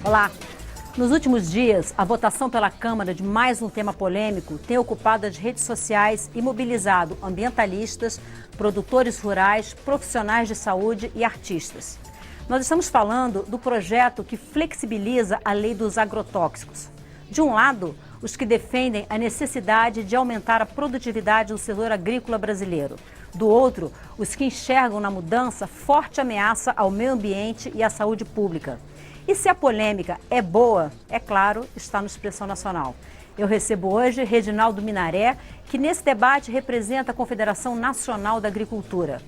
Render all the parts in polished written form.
Olá! Nos últimos dias, a votação pela Câmara de mais um tema polêmico tem ocupado as redes sociais e mobilizado ambientalistas, produtores rurais, profissionais de saúde e artistas. Nós estamos falando do projeto que flexibiliza a lei dos agrotóxicos. De um lado, os que defendem a necessidade de aumentar a produtividade do setor agrícola brasileiro. Do outro, os que enxergam na mudança forte ameaça ao meio ambiente e à saúde pública. E se a polêmica é boa, é claro, está no Expressão Nacional. Eu recebo hoje Reginaldo Minaré, que nesse debate representa a Confederação Nacional da Agricultura.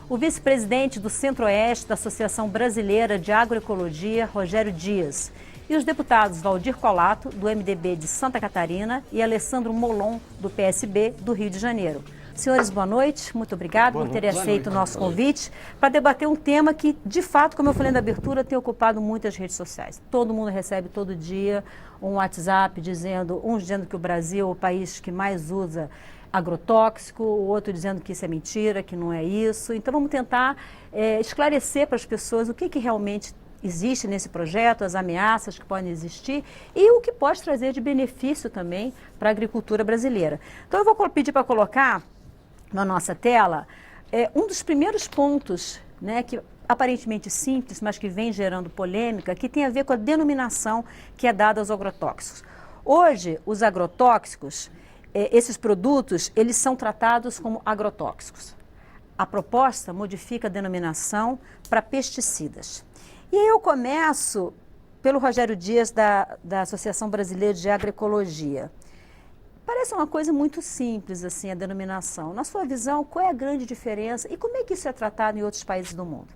O vice-presidente do Centro-Oeste da Associação Brasileira de Agroecologia, Rogério Dias. E os deputados Valdir Colato, do MDB de Santa Catarina, e Alessandro Molon, do PSB do Rio de Janeiro. Senhores, boa noite. Muito obrigado por terem aceito o nosso convite para debater um tema que, de fato, como eu falei na abertura, tem ocupado muitas redes sociais. Todo mundo recebe todo dia um WhatsApp uns dizendo que o Brasil é o país que mais usa agrotóxico, o outro dizendo que isso é mentira, que não é isso. Então vamos tentar esclarecer para as pessoas o que realmente existe nesse projeto, as ameaças que podem existir e o que pode trazer de benefício também para a agricultura brasileira. Então eu vou pedir para colocar na nossa tela um dos primeiros pontos, né, que aparentemente simples, mas que vem gerando polêmica, que tem a ver com a denominação que é dada aos agrotóxicos. Hoje, os agrotóxicos, esses produtos, eles são tratados como agrotóxicos. A proposta modifica a denominação para pesticidas. E aí eu começo pelo Rogério Dias, da Associação Brasileira de Agroecologia. Parece uma coisa muito simples, assim, a denominação. Na sua visão, qual é a grande diferença e como é que isso é tratado em outros países do mundo?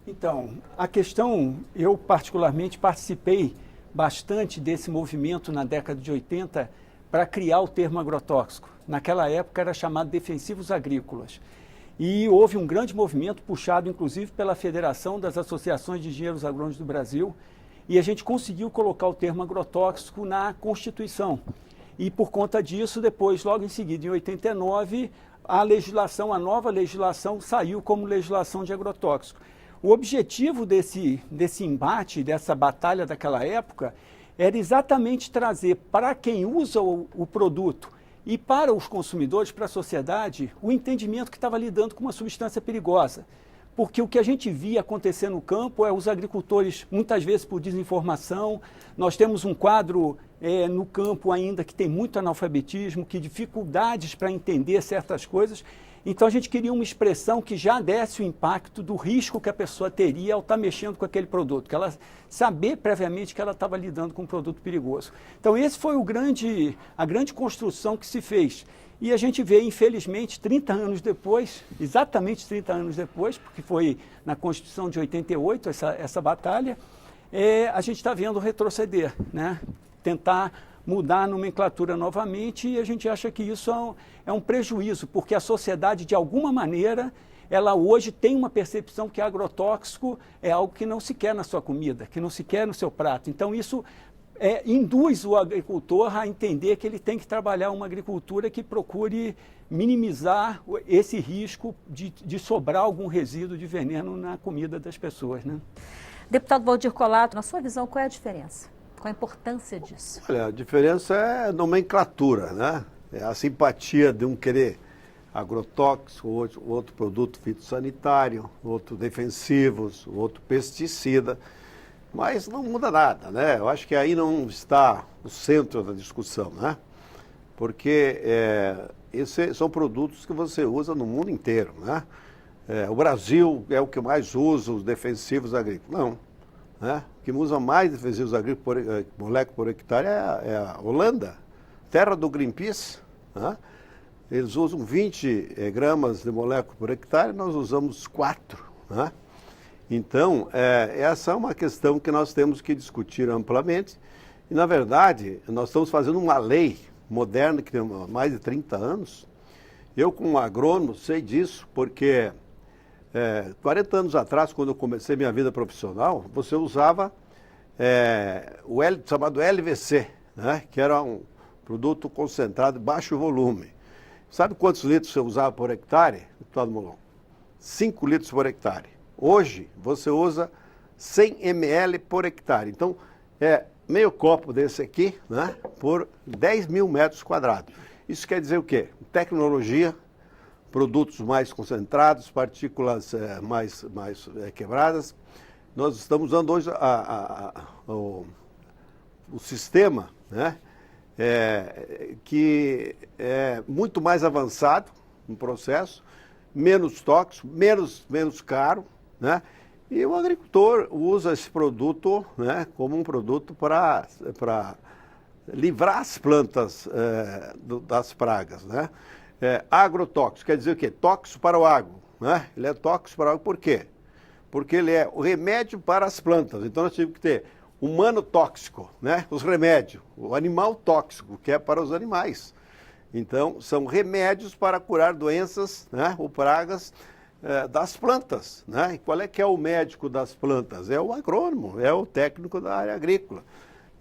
Então, a questão, eu particularmente participei bastante desse movimento na década de 80 para criar o termo agrotóxico. Naquela época era chamado defensivos agrícolas. E houve um grande movimento puxado, inclusive, pela Federação das Associações de Engenheiros Agrônomos do Brasil, e a gente conseguiu colocar o termo agrotóxico na Constituição. E por conta disso, depois, logo em seguida, em 89, a nova legislação saiu como legislação de agrotóxico. O objetivo desse embate, dessa batalha daquela época, era exatamente trazer para quem usa o produto e para os consumidores, para a sociedade, o entendimento que estava lidando com uma substância perigosa. Porque o que a gente via acontecer no campo é os agricultores, muitas vezes por desinformação, nós temos um quadro no campo ainda que tem muito analfabetismo, que dificuldades para entender certas coisas. Então a gente queria uma expressão que já desse o impacto do risco que a pessoa teria ao estar mexendo com aquele produto, que ela saber previamente que ela estava lidando com um produto perigoso. Então esse foi a grande construção que se fez. E a gente vê, infelizmente, 30 anos depois, exatamente 30 anos depois, porque foi na Constituição de 88 essa batalha, a gente está vendo retroceder, né? Tentar mudar a nomenclatura novamente, e a gente acha que isso é um prejuízo, porque a sociedade, de alguma maneira, ela hoje tem uma percepção que agrotóxico é algo que não se quer na sua comida, que não se quer no seu prato. Então isso induz o agricultor a entender que ele tem que trabalhar uma agricultura que procure minimizar esse risco de sobrar algum resíduo de veneno na comida das pessoas, né? Deputado Valdir Colato, na sua visão, qual é a diferença? Qual a importância disso? Olha, a diferença é a nomenclatura, né? É a simpatia de um querer agrotóxico, outro produto fitossanitário, outro defensivos, outro pesticida, mas não muda nada, né? Eu acho que aí não está o centro da discussão, né? Porque esses são produtos que você usa no mundo inteiro, né? O Brasil é o que mais usa os defensivos agrícolas. Não, né? O que usa mais defensivos agrícolas molécula por hectare é a Holanda, terra do Greenpeace, né? Eles usam 20 gramas de molécula por hectare, nós usamos 4, né? Então, essa é uma questão que nós temos que discutir amplamente. E, na verdade, nós estamos fazendo uma lei moderna que tem mais de 30 anos. Eu, como agrônomo, sei disso, porque 40 anos atrás, quando eu comecei minha vida profissional, você usava o chamado LVC, né? Que era um produto concentrado de baixo volume. Sabe quantos litros você usava por hectare, deputado Molon? 5 litros por hectare. Hoje, você usa 100 ml por hectare. Então, é meio copo desse aqui, né, por 10 mil metros quadrados. Isso quer dizer o quê? Tecnologia, produtos mais concentrados, partículas mais quebradas. Nós estamos usando hoje o sistema, né, que é muito mais avançado no processo, menos tóxico, menos caro, né? E o agricultor usa esse produto, né, como um produto para livrar as plantas das pragas, né? Agrotóxico, quer dizer o quê? Tóxico para o agro, né? Ele é tóxico para o agro por quê? Porque ele é o remédio para as plantas. Então nós tivemos que ter humano tóxico, né? Os remédios, o animal tóxico, que é para os animais. Então são remédios para curar doenças, né, ou pragas das plantas, né? E qual é que é o médico das plantas? É o agrônomo, é o técnico da área agrícola.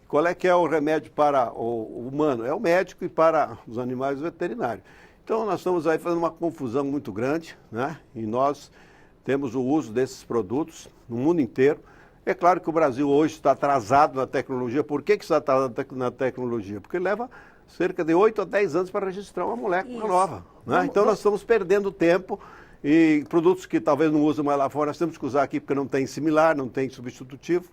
Qual é que é o remédio para o humano? É o médico, e para os animais, o veterinário. Então nós estamos aí fazendo uma confusão muito grande, né? E nós temos o uso desses produtos no mundo inteiro. É claro que o Brasil hoje está atrasado na tecnologia. Por que está atrasado na tecnologia? Porque leva cerca de 8 a 10 anos para registrar uma molécula nova, né? Então nós estamos perdendo tempo. E produtos que talvez não usem mais lá fora, nós temos que usar aqui porque não tem similar, não tem substitutivo.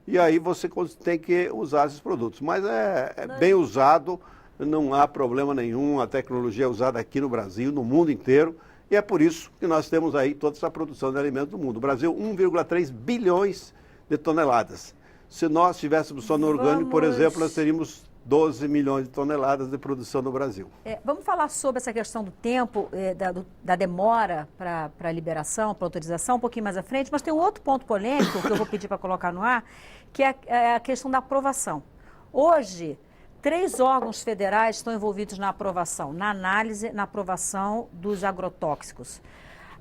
E aí você tem que usar esses produtos. Mas é bem usado, não há problema nenhum. A tecnologia é usada aqui no Brasil, no mundo inteiro. E é por isso que nós temos aí toda essa produção de alimentos do mundo. O Brasil, 1,3 bilhões de toneladas. Se nós estivéssemos só no orgânico, por exemplo, nós teríamos 12 milhões de toneladas de produção no Brasil. Vamos falar sobre essa questão do tempo, da demora para a liberação, para a autorização, um pouquinho mais à frente, mas tem um outro ponto polêmico que eu vou pedir para colocar no ar, que é a questão da aprovação. Hoje, 3 órgãos federais estão envolvidos na aprovação, na análise, na aprovação dos agrotóxicos.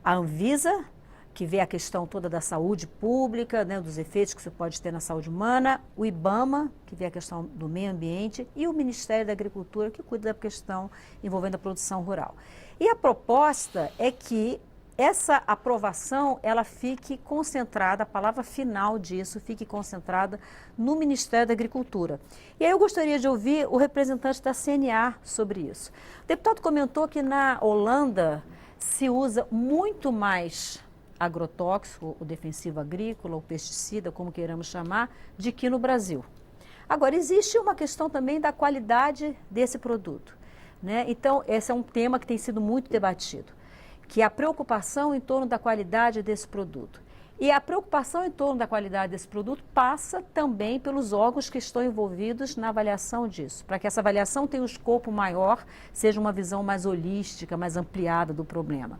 A Anvisa, que vê a questão toda da saúde pública, né, dos efeitos que isso pode ter na saúde humana, o IBAMA, que vê a questão do meio ambiente, e o Ministério da Agricultura, que cuida da questão envolvendo a produção rural. E a proposta é que essa aprovação, ela fique concentrada, a palavra final disso, fique concentrada no Ministério da Agricultura. E aí eu gostaria de ouvir o representante da CNA sobre isso. O deputado comentou que na Holanda se usa muito mais agrotóxico, o defensivo agrícola, o pesticida, como queiramos chamar, de que no Brasil. Agora, existe uma questão também da qualidade desse produto, né? Então, esse é um tema que tem sido muito debatido, que é a preocupação em torno da qualidade desse produto. E a preocupação em torno da qualidade desse produto passa também pelos órgãos que estão envolvidos na avaliação disso, para que essa avaliação tenha um escopo maior, seja uma visão mais holística, mais ampliada do problema.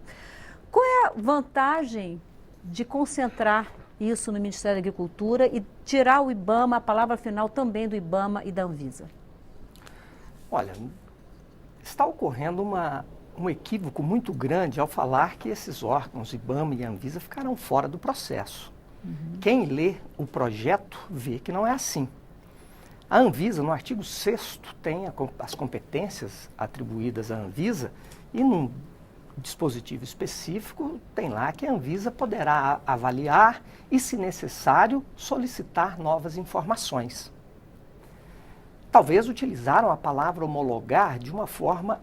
Qual é a vantagem de concentrar isso no Ministério da Agricultura e tirar o IBAMA, a palavra final também do IBAMA e da Anvisa? Olha, está ocorrendo um equívoco muito grande ao falar que esses órgãos, IBAMA e Anvisa, ficarão fora do processo. Quem lê o projeto vê que não é assim. A Anvisa, no artigo 6º, tem as competências atribuídas à Anvisa e num dispositivo específico tem lá que a Anvisa poderá avaliar e, se necessário, solicitar novas informações. Talvez utilizaram a palavra homologar de uma forma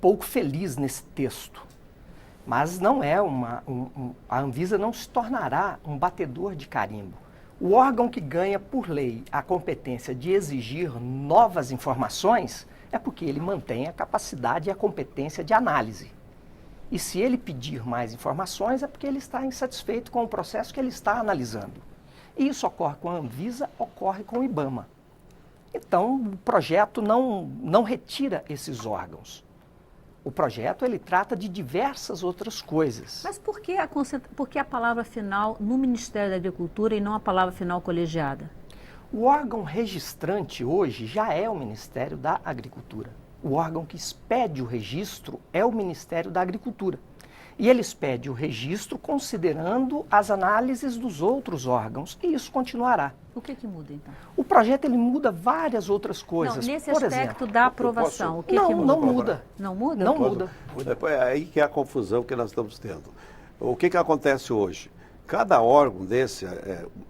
pouco feliz nesse texto, mas não é a Anvisa não se tornará um batedor de carimbo. O órgão que ganha por lei a competência de exigir novas informações é porque ele mantém a capacidade e a competência de análise. E se ele pedir mais informações é porque ele está insatisfeito com o processo que ele está analisando. E isso ocorre com a Anvisa, ocorre com o IBAMA. Então, o projeto não retira esses órgãos. O projeto, ele trata de diversas outras coisas. Mas por que a palavra final no Ministério da Agricultura e não a palavra final colegiada? O órgão registrante hoje já é o Ministério da Agricultura. O órgão que expede o registro é o Ministério da Agricultura. E ele expede o registro considerando as análises dos outros órgãos, e isso continuará. O que muda, então? O projeto, ele muda várias outras coisas. Não, nesse Por aspecto exemplo, da aprovação, o que muda? Não muda. Não muda? Não muda. É aí que é a confusão que nós estamos tendo. O que acontece hoje? Cada órgão desse,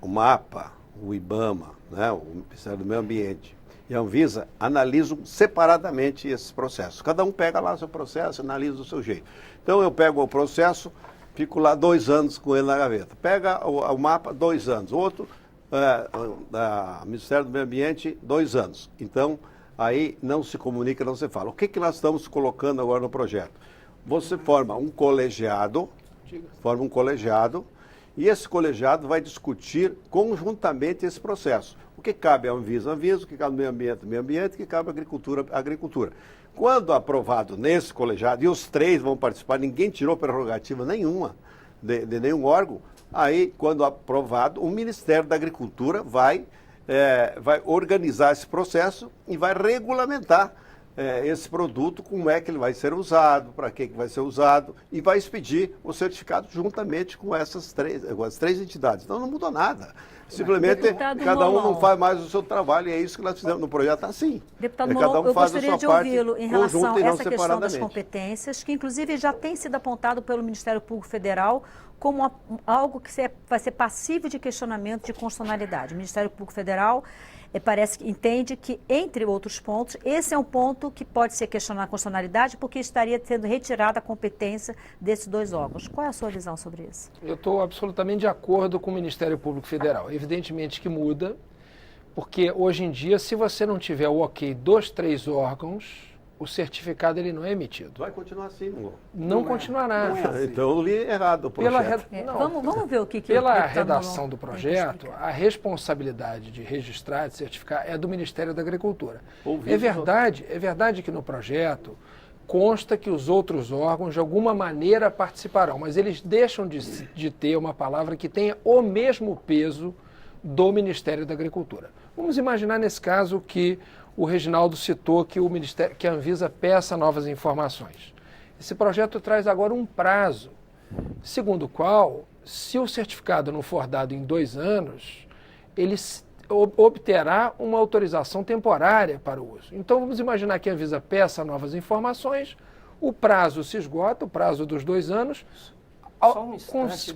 o MAPA, o IBAMA, né, o Ministério do Meio Ambiente e a Anvisa analisam separadamente esses processos. Cada um pega lá seu processo, analisa do seu jeito. Então eu pego o processo, fico lá 2 anos com ele na gaveta. Pega o mapa, 2 anos. Outro, Ministério do Meio Ambiente, 2 anos. Então, aí não se comunica, não se fala. O que nós estamos colocando agora no projeto? Você forma um colegiado, e esse colegiado vai discutir conjuntamente esse processo. O que cabe à Anvisa, o que cabe ao meio ambiente, o que cabe à agricultura. Quando aprovado nesse colegiado, e os 3 vão participar, ninguém tirou prerrogativa nenhuma de nenhum órgão, aí, quando aprovado, o Ministério da Agricultura vai organizar esse processo e vai regulamentar esse produto, como é que ele vai ser usado, para que vai ser usado, e vai expedir o certificado juntamente com as 3 entidades. Então não mudou nada. Simplesmente cada um não faz mais o seu trabalho, e é isso que nós fizemos no projeto assim. Deputado Molon, eu gostaria de ouvi-lo em relação a essa questão das competências, que inclusive já tem sido apontado pelo Ministério Público Federal como algo que vai ser passível de questionamento de constitucionalidade. O Ministério Público Federal parece que entende que, entre outros pontos, esse é um ponto que pode ser questionado a constitucionalidade porque estaria sendo retirada a competência desses 2 órgãos. Qual é a sua visão sobre isso? Eu estou absolutamente de acordo com o Ministério Público Federal. Evidentemente que muda, porque hoje em dia, se você não tiver o ok dos 3 órgãos, o certificado ele não é emitido. Vai continuar assim, não continuará. Não é assim. Então eu li errado o projeto. Vamos ver o que pela redação do projeto, a responsabilidade de registrar, de certificar, é do Ministério da Agricultura. É verdade que no projeto consta que os outros órgãos de alguma maneira participarão, mas eles deixam de ter uma palavra que tenha o mesmo peso do Ministério da Agricultura. Vamos imaginar nesse caso que o Reginaldo citou que a Anvisa peça novas informações. Esse projeto traz agora um prazo, segundo o qual, se o certificado não for dado em 2 anos, ele obterá uma autorização temporária para o uso. Então vamos imaginar que a Anvisa peça novas informações, o prazo se esgota, o prazo dos 2 anos,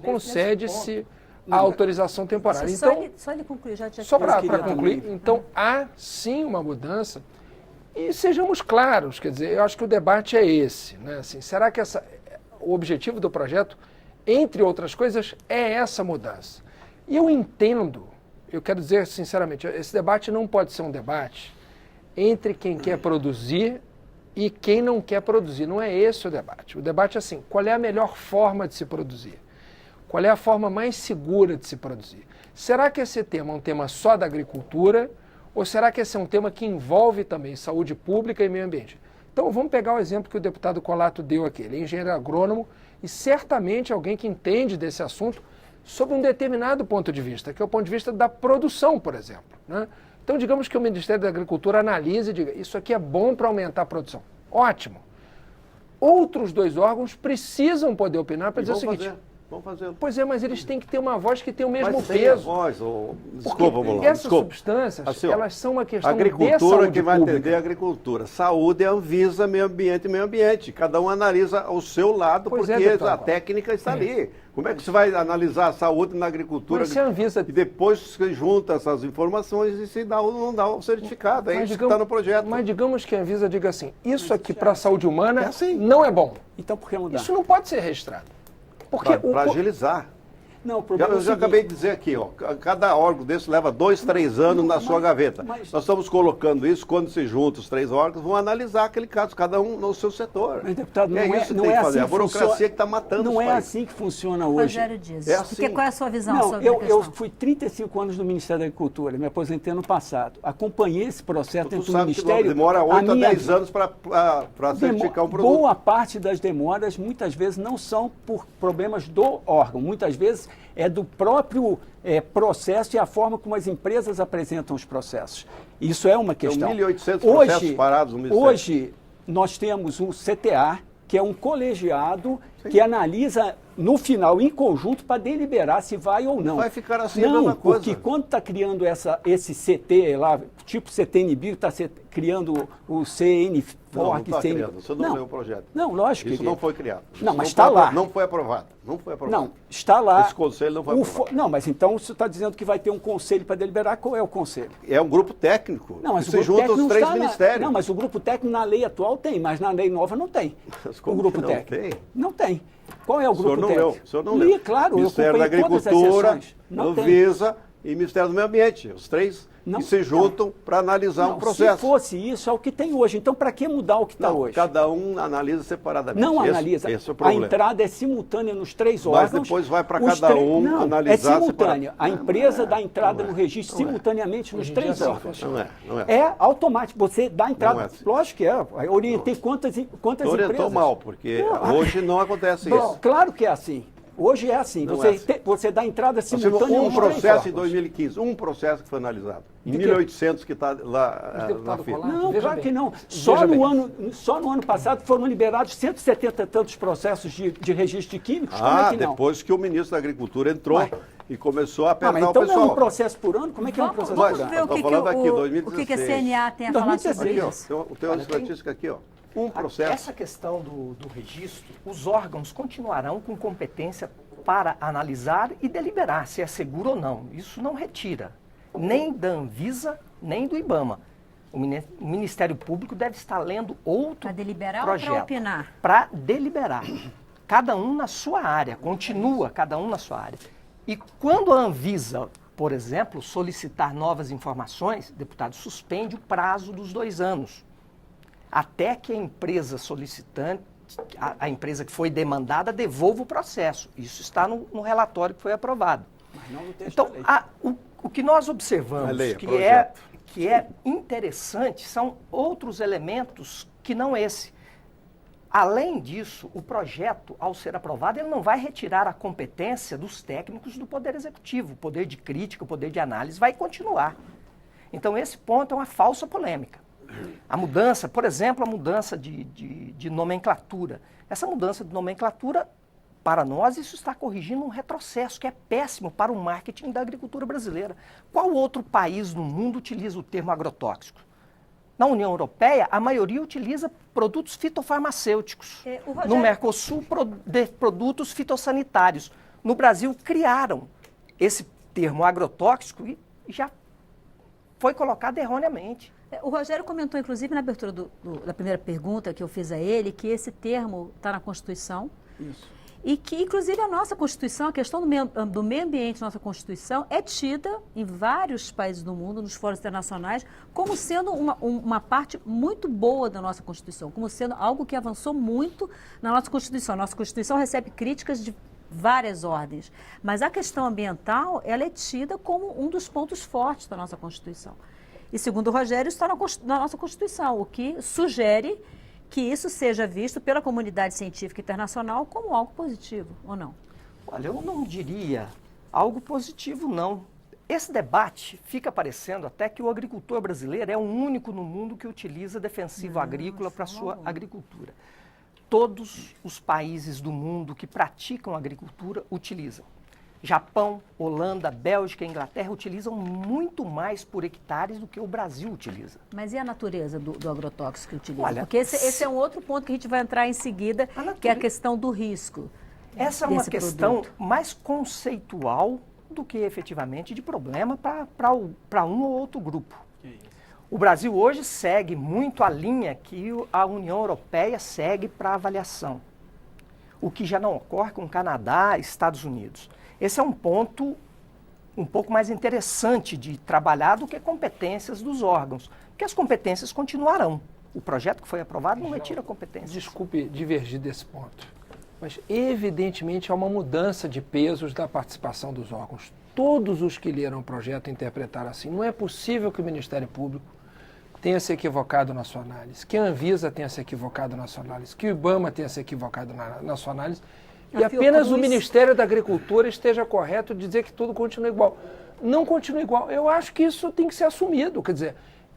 concede-se a autorização temporária. Então, só ele concluir, só para concluir, então há sim uma mudança e sejamos claros, quer dizer, eu acho que o debate é esse, né? Assim, será que o objetivo do projeto, entre outras coisas, é essa mudança? E eu entendo, eu quero dizer sinceramente, esse debate não pode ser um debate entre quem quer produzir e quem não quer produzir, não é esse o debate. O debate é assim, qual é a melhor forma de se produzir? Qual é a forma mais segura de se produzir? Será que esse tema é um tema só da agricultura ou será que esse é um tema que envolve também saúde pública e meio ambiente? Então vamos pegar o exemplo que o deputado Colato deu aqui. Ele é engenheiro agrônomo e certamente alguém que entende desse assunto sob um determinado ponto de vista, que é o ponto de vista da produção, por exemplo, né? Então digamos que o Ministério da Agricultura analise e diga, isso aqui é bom para aumentar a produção. Ótimo. Outros 2 órgãos precisam poder opinar para dizer o seguinte... Vamos fazer. Pois é, mas eles têm que ter uma voz que tenha o mesmo mas peso. Desculpa, porque essas substâncias, assim, elas são uma questão de saúde agricultura que vai pública. atender a agricultura. Saúde é Anvisa, meio ambiente. Cada um analisa o seu lado, porque a técnica está ali. Como é que você vai analisar a saúde na agricultura? Mas se a Anvisa... E depois você junta essas informações e se dá ou não dá o certificado. É isso que está no projeto. Mas digamos que a Anvisa diga assim, isso aqui para a saúde humana não é bom. Então por que mudar? Isso não pode ser registrado. Para agilizar. Não, o problema eu já acabei de dizer aqui, ó, cada órgão desse leva 2, 3 anos na sua gaveta. Nós estamos colocando isso, quando se juntam os 3 órgãos, vão analisar aquele caso, cada um no seu setor. Mas, deputado, não é isso que tem que fazer. A burocracia que está matando Não é assim que funciona hoje. Rogério Dias, é assim. Qual é a sua visão sobre a questão? Eu fui 35 anos no Ministério da Agricultura, me aposentei ano passado. Acompanhei esse processo dentro do Ministério. Demora 8 a 10 anos para certificar um produto. Boa parte das demoras, muitas vezes, não são por problemas do órgão. Muitas vezes é do próprio processo e a forma como as empresas apresentam os processos. Isso é uma questão. Tem 1.800 processos parados no Ministério. Hoje, nós temos um CTA, que é um colegiado que analisa no final, em conjunto, para deliberar se vai ou não. Vai ficar assim a mesma Não, coisa. porque quando está criando esse CT lá, tipo CTNB, está criando o CNFORC, Não está criando. Você não leu o projeto. Não, lógico que Isso não foi criado. Isso Não, mas está lá. Não foi aprovado. Não foi aprovado. Não, está lá. Esse conselho não foi aprovado. Não, mas então você está dizendo que vai ter um conselho para deliberar. Qual é o conselho? É um grupo técnico. Não, mas que o se grupo junta técnico os não três está ministérios. Não, mas o grupo técnico na lei atual tem, mas na lei nova não tem. Mas O como grupo que não técnico. tem? Não tem. Qual é o O senhor grupo não técnico? leu. O senhor não leu. Claro, Ministério eu da acompanhei todas as Agricultura, sessões. Não tem. Anvisa e Ministério do Meio Ambiente. Os três Não, que se juntam para analisar Não, um processo. Se fosse isso, é o que tem hoje. Então, para que mudar o que está Não, hoje? cada um analisa separadamente. Não Esse- analisa. Esse é o A problema. entrada é simultânea nos três Mas órgãos. depois vai para Os cada um não, analisar É simultânea. separado. A empresa dá entrada não é, no registro não é. simultaneamente nos Hoje em dia três é assim, órgãos. Não é, não é. É automático. Você dá entrada. Não é assim. Lógico que é. Eu orientei quantas Orientou empresas. mal, porque Não. hoje não acontece Bom, isso. claro que é assim. Hoje é assim. Não Você, é assim. você dá entrada Nós tivemos simultânea um nos três processo em órgãos. 2015, um processo que foi analisado. Em De quê? 1800 que está lá Mas, na deputado fila. Colar, Não, veja claro bem. que não. Veja bem. Só no ano passado foram liberados 170 e tantos processos de registro de químicos. Como é que não? Depois que o ministro da Agricultura entrou Ué. e começou a Ah, apertar mas o então não é pessoal. um processo por ano? Como é que é um processo Vamos por ano? ver o eu tô que, falando aqui, o 2016. que a CNA tem a falar sobre 2016. Aqui, ó, isso. tem uma estatística aqui, ó. Um processo. Essa questão do registro, os órgãos continuarão com competência para analisar e deliberar se é seguro ou não. Isso não retira nem da Anvisa, nem do IBAMA. O Ministério Público deve estar lendo outro Para deliberar projeto. ou para opinar? Para deliberar. Cada um na sua área, continua cada um na sua área. E quando a Anvisa, por exemplo, solicitar novas informações, deputado, suspende o prazo dos 2 anos. Até que a empresa solicitante, a empresa que foi demandada, devolva o processo. Isso está no relatório que foi aprovado. Mas não no texto Então, da lei. o que nós observamos A lei, que projeto. é interessante são outros elementos que não esse. Além disso, o projeto, ao ser aprovado, ele não vai retirar a competência dos técnicos do Poder Executivo. O poder de crítica, o poder de análise vai continuar. Então, esse ponto é uma falsa polêmica. A mudança, por exemplo, a mudança de nomenclatura. Essa mudança de nomenclatura, para nós, isso está corrigindo um retrocesso que é péssimo para o marketing da agricultura brasileira. Qual outro país no mundo utiliza o termo agrotóxico? Na União Europeia, a maioria utiliza produtos fitofarmacêuticos. O Rogério- No Mercosul, produtos fitossanitários. No Brasil, criaram esse termo agrotóxico e já foi colocado erroneamente. O Rogério comentou, inclusive, na abertura da primeira pergunta que eu fiz a ele, que esse termo está na Constituição. Isso. E que, inclusive, a nossa Constituição, a questão do meio ambiente, nossa Constituição, é tida em vários países do mundo, nos fóruns internacionais, como sendo uma parte muito boa da nossa Constituição, como sendo algo que avançou muito na nossa Constituição. Nossa Constituição recebe críticas de várias ordens, mas a questão ambiental, ela é tida como um dos pontos fortes da nossa Constituição. E, segundo o Rogério, isso está na nossa Constituição, o que sugere que isso seja visto pela comunidade científica internacional como algo positivo, ou não? Olha, eu não diria algo positivo, não. Esse debate fica parecendo até que o agricultor brasileiro é o único no mundo que utiliza defensivo agrícola para a sua agricultura. Todos os países do mundo que praticam agricultura utilizam. Japão, Holanda, Bélgica e Inglaterra utilizam muito mais por hectares do que o Brasil utiliza. Mas e a natureza do agrotóxico que utiliza? Olha, Porque esse é um outro ponto que a gente vai entrar em seguida, que é a questão do risco. Essa é uma desse questão produto. mais conceitual do que efetivamente de problema para um ou outro grupo. O Brasil hoje segue muito a linha que a União Europeia segue para avaliação, o que já não ocorre com o Canadá e Estados Unidos. Esse é um ponto um pouco mais interessante de trabalhar do que competências dos órgãos, porque as competências continuarão. O projeto que foi aprovado não retira competências. Desculpe divergir desse ponto, mas evidentemente há uma mudança de pesos da participação dos órgãos. Todos os que leram o projeto interpretaram assim. Não é possível que o Ministério Público tenha se equivocado na sua análise, que a Anvisa tenha se equivocado na sua análise, que o IBAMA tenha se equivocado na sua análise, e apenas o Ministério da Agricultura esteja correto de dizer que tudo continua igual. Não continua igual. Eu acho que isso tem que ser assumido. Quer dizer,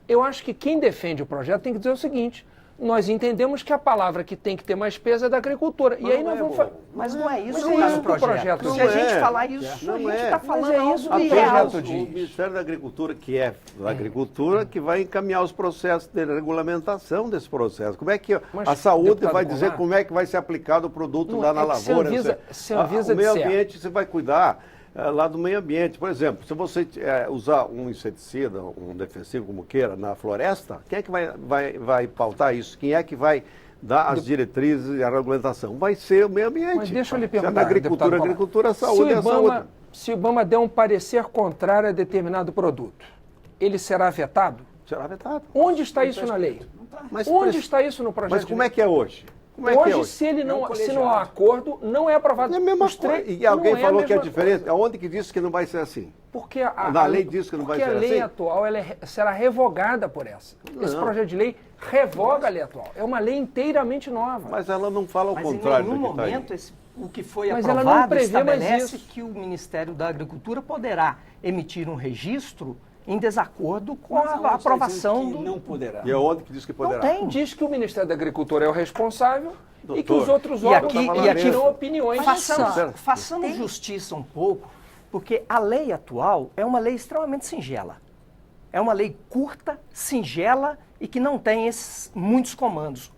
eu acho que quem defende o projeto tem que dizer o seguinte: nós entendemos que a palavra que tem que ter mais peso é da agricultura. E aí nós vamos falar. Mas não é isso Mas que é está isso no que o projeto. projeto Se a diz. gente Não é. falar isso, Não a gente é. está falando Mas é algo isso que o irreal. projeto diz. O Ministério da Agricultura, que é da Agricultura, que vai encaminhar os processos de regulamentação desse processo. Como é que Mas, a saúde deputado vai dizer Goulart, como é que vai ser aplicado o produto não, lá na é que se lavoura? Anvisa- se a Anvisa o meio disser- ambiente você vai cuidar lá do meio ambiente. Por exemplo, se você usar um inseticida, um defensivo, como queira, na floresta, quem é que vai pautar isso? Quem é que vai dar as diretrizes e a regulamentação? Vai ser o meio ambiente. Mas deixa eu lhe Se é perguntar, da agricultura, deputado agricultura, a Goulart, saúde é a saúde. se o IBAMA der um parecer contrário a determinado produto, ele será vetado? Será vetado. Onde está isso na lei? Mas Onde está isso no projeto? Mas como é que é hoje? Como é Hoje, que é hoje? se ele não, um se não há acordo, não é aprovado. É a mesma Os três- coisa. E alguém não falou a que é mesma diferente. coisa. Aonde que disse que não vai ser assim? Porque Na lei diz que não vai porque ser a lei assim? atual ela será revogada por essa. Esse Não. projeto de lei revoga a lei atual. É uma lei inteiramente nova. Mas ela não fala o Mas em contrário nenhum do que está aí. momento o que foi Mas ela aprovado não prevê mais estabelece isso. que o Ministério da Agricultura poderá emitir um registro em desacordo com Mas a aonde está aprovação dizendo que do... não poderá. E aonde que diz que Não poderá? tem. Diz que o Ministério da Agricultura é o responsável e que Doutor, os outros e órgãos aqui- e aqui- tiram opiniões. Façamos justiça um pouco, porque a lei atual é uma lei extremamente singela. É uma lei curta, singela e que não tem muitos comandos.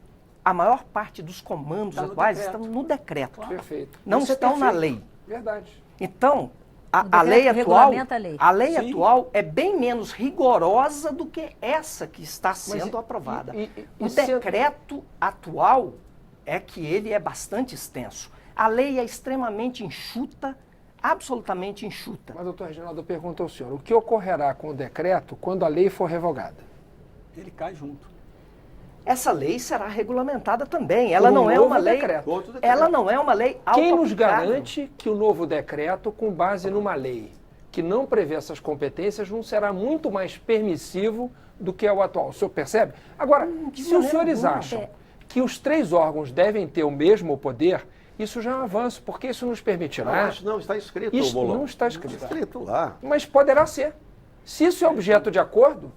A maior parte dos comandos Tá no atuais decreto. estão no decreto. Perfeito. Não Isso é estão na perfeito. lei. Verdade. Então, O a decreto lei atual, regulamenta a lei. a lei Sim. atual é bem menos rigorosa do que essa que está sendo e- aprovada. e O se- decreto atual é que ele é bastante extenso. A lei é extremamente enxuta, absolutamente enxuta. Mas, doutor Reginaldo, eu pergunto ao senhor, o que ocorrerá com o decreto quando a lei for revogada? Ele cai junto. Essa lei será regulamentada também. Ela Por um não é novo uma lei. decreto. Outro decreto. Ela não é uma lei Quem nos autoaplicável. garante que o novo decreto, com base numa lei que não prevê essas competências, não será muito mais permissivo do que é o atual? O senhor percebe? Agora, de se os maneira senhores alguma. acham que os três órgãos devem ter o mesmo poder, isso já é um avanço, porque isso nos Não, permitirá... acho não, está escrito, Isso Bolão. não está escrito. Está escrito lá. Mas poderá ser. Se isso é objeto de acordo,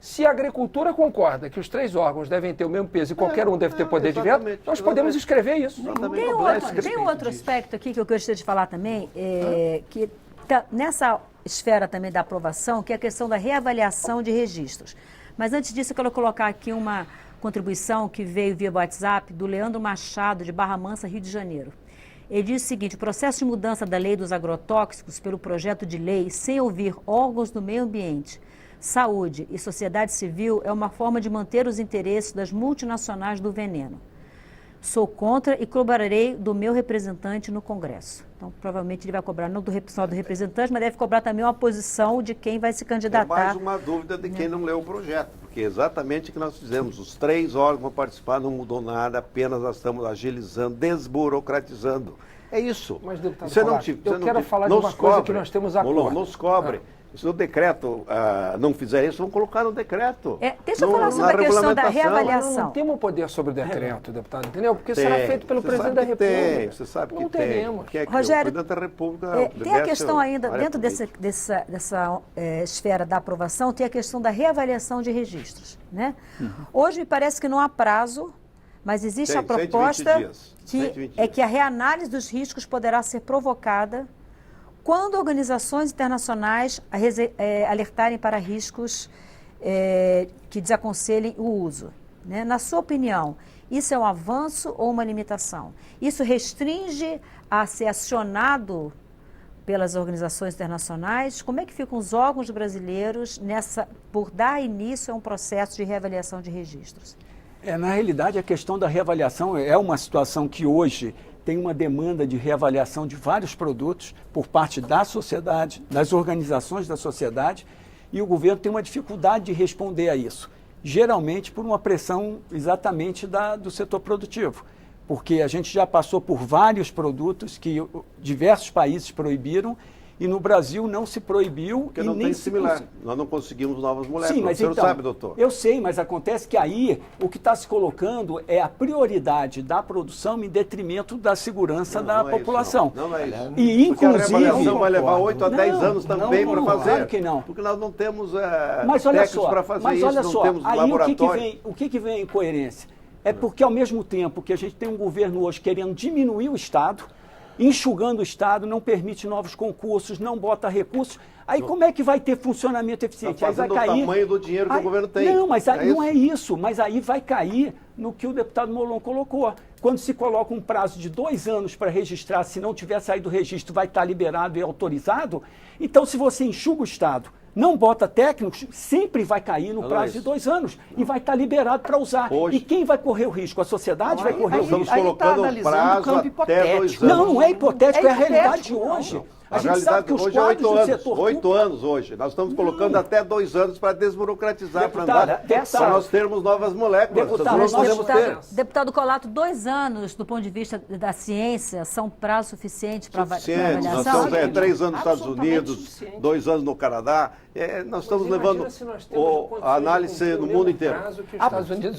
se a agricultura concorda que os três órgãos devem ter o mesmo peso e qualquer um deve ter poder de veto, exatamente, nós podemos exatamente. escrever isso. Exatamente. Tem um outro aspecto aqui que eu gostaria de falar também, que tá nessa esfera também da aprovação, que é a questão da reavaliação de registros. Mas antes disso, eu quero colocar aqui uma contribuição que veio via WhatsApp do Leandro Machado, de Barra Mansa, Rio de Janeiro. Ele diz o seguinte: o processo de mudança da lei dos agrotóxicos pelo projeto de lei, sem ouvir órgãos do meio ambiente, saúde e sociedade civil, é uma forma de manter os interesses das multinacionais do veneno. Sou contra e cobrarei do meu representante no Congresso. Então, provavelmente ele vai cobrar não só do representante, mas deve cobrar também uma posição de quem vai se É candidatar. mais uma dúvida de quem não leu o projeto, porque é exatamente o que nós fizemos. Os três órgãos vão participar, não mudou nada, apenas nós estamos agilizando, desburocratizando. É isso. Mas, deputado Você não Goulart, te- eu você não quero te- falar de nos uma coisa cobre. que nós temos Molon, acordo. nos cobre. Se o decreto não fizer isso, vamos colocar no decreto. Deixa eu falar sobre a questão da reavaliação. Nós não temos poder sobre o decreto, deputado, entendeu? Porque será feito pelo Você presidente sabe da que República. Tem, você sabe que não tem. teremos. Que é que Rogério, o presidente da República tem a exerce questão ainda, área dentro política. dessa esfera da aprovação, tem a questão da reavaliação de registros. Né? Hoje me parece que não há prazo, mas existe Tem, a proposta 120 dias. que 120 é dias. que a reanálise dos riscos poderá ser provocada quando organizações internacionais alertarem para riscos que desaconselhem o uso. Né? Na sua opinião, isso é um avanço ou uma limitação? Isso restringe a ser acionado pelas organizações internacionais? Como é que ficam os órgãos brasileiros por dar início a um processo de reavaliação de registros? Na realidade, a questão da reavaliação é uma situação que hoje tem uma demanda de reavaliação de vários produtos por parte da sociedade, das organizações da sociedade, e o governo tem uma dificuldade de responder a isso, geralmente por uma pressão exatamente do setor produtivo, porque a gente já passou por vários produtos que diversos países proibiram E no Brasil não se proibiu Porque e não nem tem se similar. Nós não conseguimos novas moléculas. Sim, mas o senhor então, sabe, doutor. eu sei, mas acontece que aí o que está se colocando é a prioridade da produção em detrimento da segurança da Não é população. isso, não é isso. E Porque a inclusive reavaliação vai levar 8 a 10 Não, anos também não, para fazer. claro que não. Porque nós não temos Mas olha técnicos só, para fazer mas isso, olha não só, temos aí laboratório. o que vem em coerência? É porque ao mesmo tempo que a gente tem um governo hoje querendo diminuir o Estado, enxugando o Estado, não permite novos concursos, não bota recursos, aí como é que vai ter funcionamento eficiente? Tá Aí vai fazendo o cair... tamanho do dinheiro que o governo tem. Não, mas aí, É não isso? é isso, mas aí vai cair no que o deputado Molon colocou. Quando se coloca um prazo de 2 anos para registrar, se não tiver saído do registro, vai estar liberado e autorizado. Então, se você enxuga o Estado, não bota técnicos, sempre vai cair no Não é prazo isso. de 2 anos e vai estar liberado para usar. Hoje- E quem vai correr o risco? A sociedade vai correr o Estamos risco. colocando analisando prazo o campo até hipotético. 2 anos. Não, não é hipotético, é a realidade hipotético, hoje. não. A gente sabe que os hoje é quadros 8 do anos. setor 8 anos hoje. Nós estamos colocando até 2 anos para desburocratizar, para Deputado, nós termos novas moléculas. Deputado, Nós nós podemos temos- ter. Deputado Colato, 2 anos do ponto de vista da ciência são prazo suficiente para Suficiente. Nós avaliação? estamos 3 anos nos Estados Absolutamente Unidos, suficiente. 2 anos no Canadá. Nós estamos levando a análise no mundo inteiro.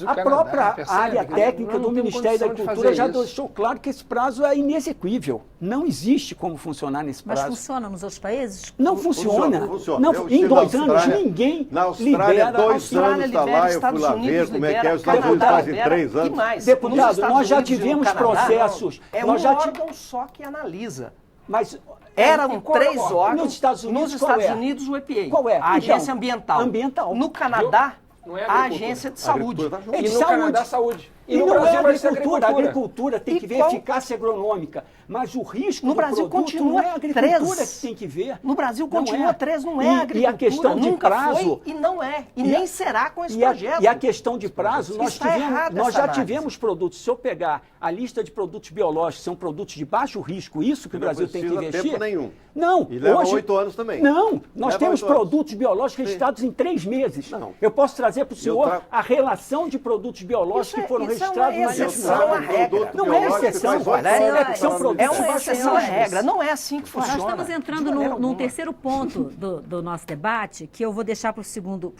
A própria área técnica do Ministério da Agricultura já deixou claro que esse prazo é inexequível. Não existe como funcionar nesse Mas prazo. funciona nos outros países? Não funciona. Funciona. Não, Eu em estive 2 na anos Austrália. ninguém Na Austrália, libera. 2 Austrália anos está libera, lá, eu fui Estados lá ver Unidos como é que é. libera, Os Estados Unidos Canadá fazem libera, 3 anos. E mais, Deputado, nos Estados nós já Unidos e no tivemos Canadá, processos, É nós um já ti- órgão só que analisa. Mas Eram qual é o 3 órgão? órgãos. Nos Estados Unidos, Nos qual Estados é? Unidos, o EPA. Qual é? A Agência Então, Ambiental. ambiental. No Canadá, Não é a agricultura. Agência de Agricultura Saúde. tá junto. É de E no Canadá, saúde. E no não Brasil é vai ser agricultura. A agricultura. agricultura tem E que ver qual- eficácia agronômica. Mas o risco No do Brasil produto continua não é a agricultura 3. que tem que ver. No Brasil Não continua é. 3, não é E agricultura. a questão de Nunca prazo... foi e não é. E E nem a- será com esse E a, projeto. e a questão de prazo, nós, Está errada nós essa já análise. tivemos produtos. Se eu pegar a lista de produtos biológicos, são produtos de baixo risco, isso que o Não Brasil tem que precisa investir. tempo nenhum. Não, E leva hoje, 8 anos também. Não, nós Leva temos 8 anos. produtos biológicos registrados em 3 meses. Não. Eu posso trazer para o senhor trago- a relação de produtos biológicos Isso é- que foram isso é uma registrados na exceção legislação. à regra. Não é biológico exceção, faz 8 é anos são para produtos É uma baixos exceção à riscos. regra. Não é assim que Nós funciona. estamos entrando De maneira num alguma. terceiro ponto do nosso debate, que eu vou deixar para o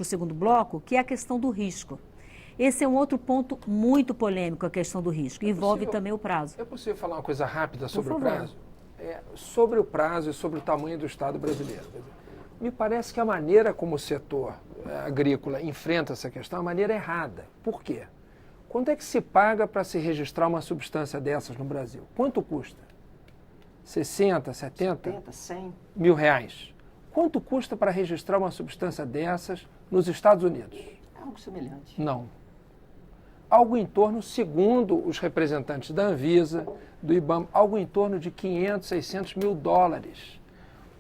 segundo bloco, que é a questão do risco. Esse é um outro ponto muito polêmico, a questão do risco. Envolve possível- também o prazo. É possível falar uma coisa rápida sobre o favor. prazo? Sobre o prazo e sobre o tamanho do Estado brasileiro. Me parece que a maneira como o setor agrícola enfrenta essa questão é uma maneira errada. Por quê? Quanto é que se paga para se registrar uma substância dessas no Brasil? Quanto custa? 60, 70 70, 100. mil reais. Quanto custa para registrar uma substância dessas nos Estados Unidos? É algo semelhante. Não. Algo em torno, segundo os representantes da Anvisa, do IBAMA, algo em torno de 500, 600 mil dólares.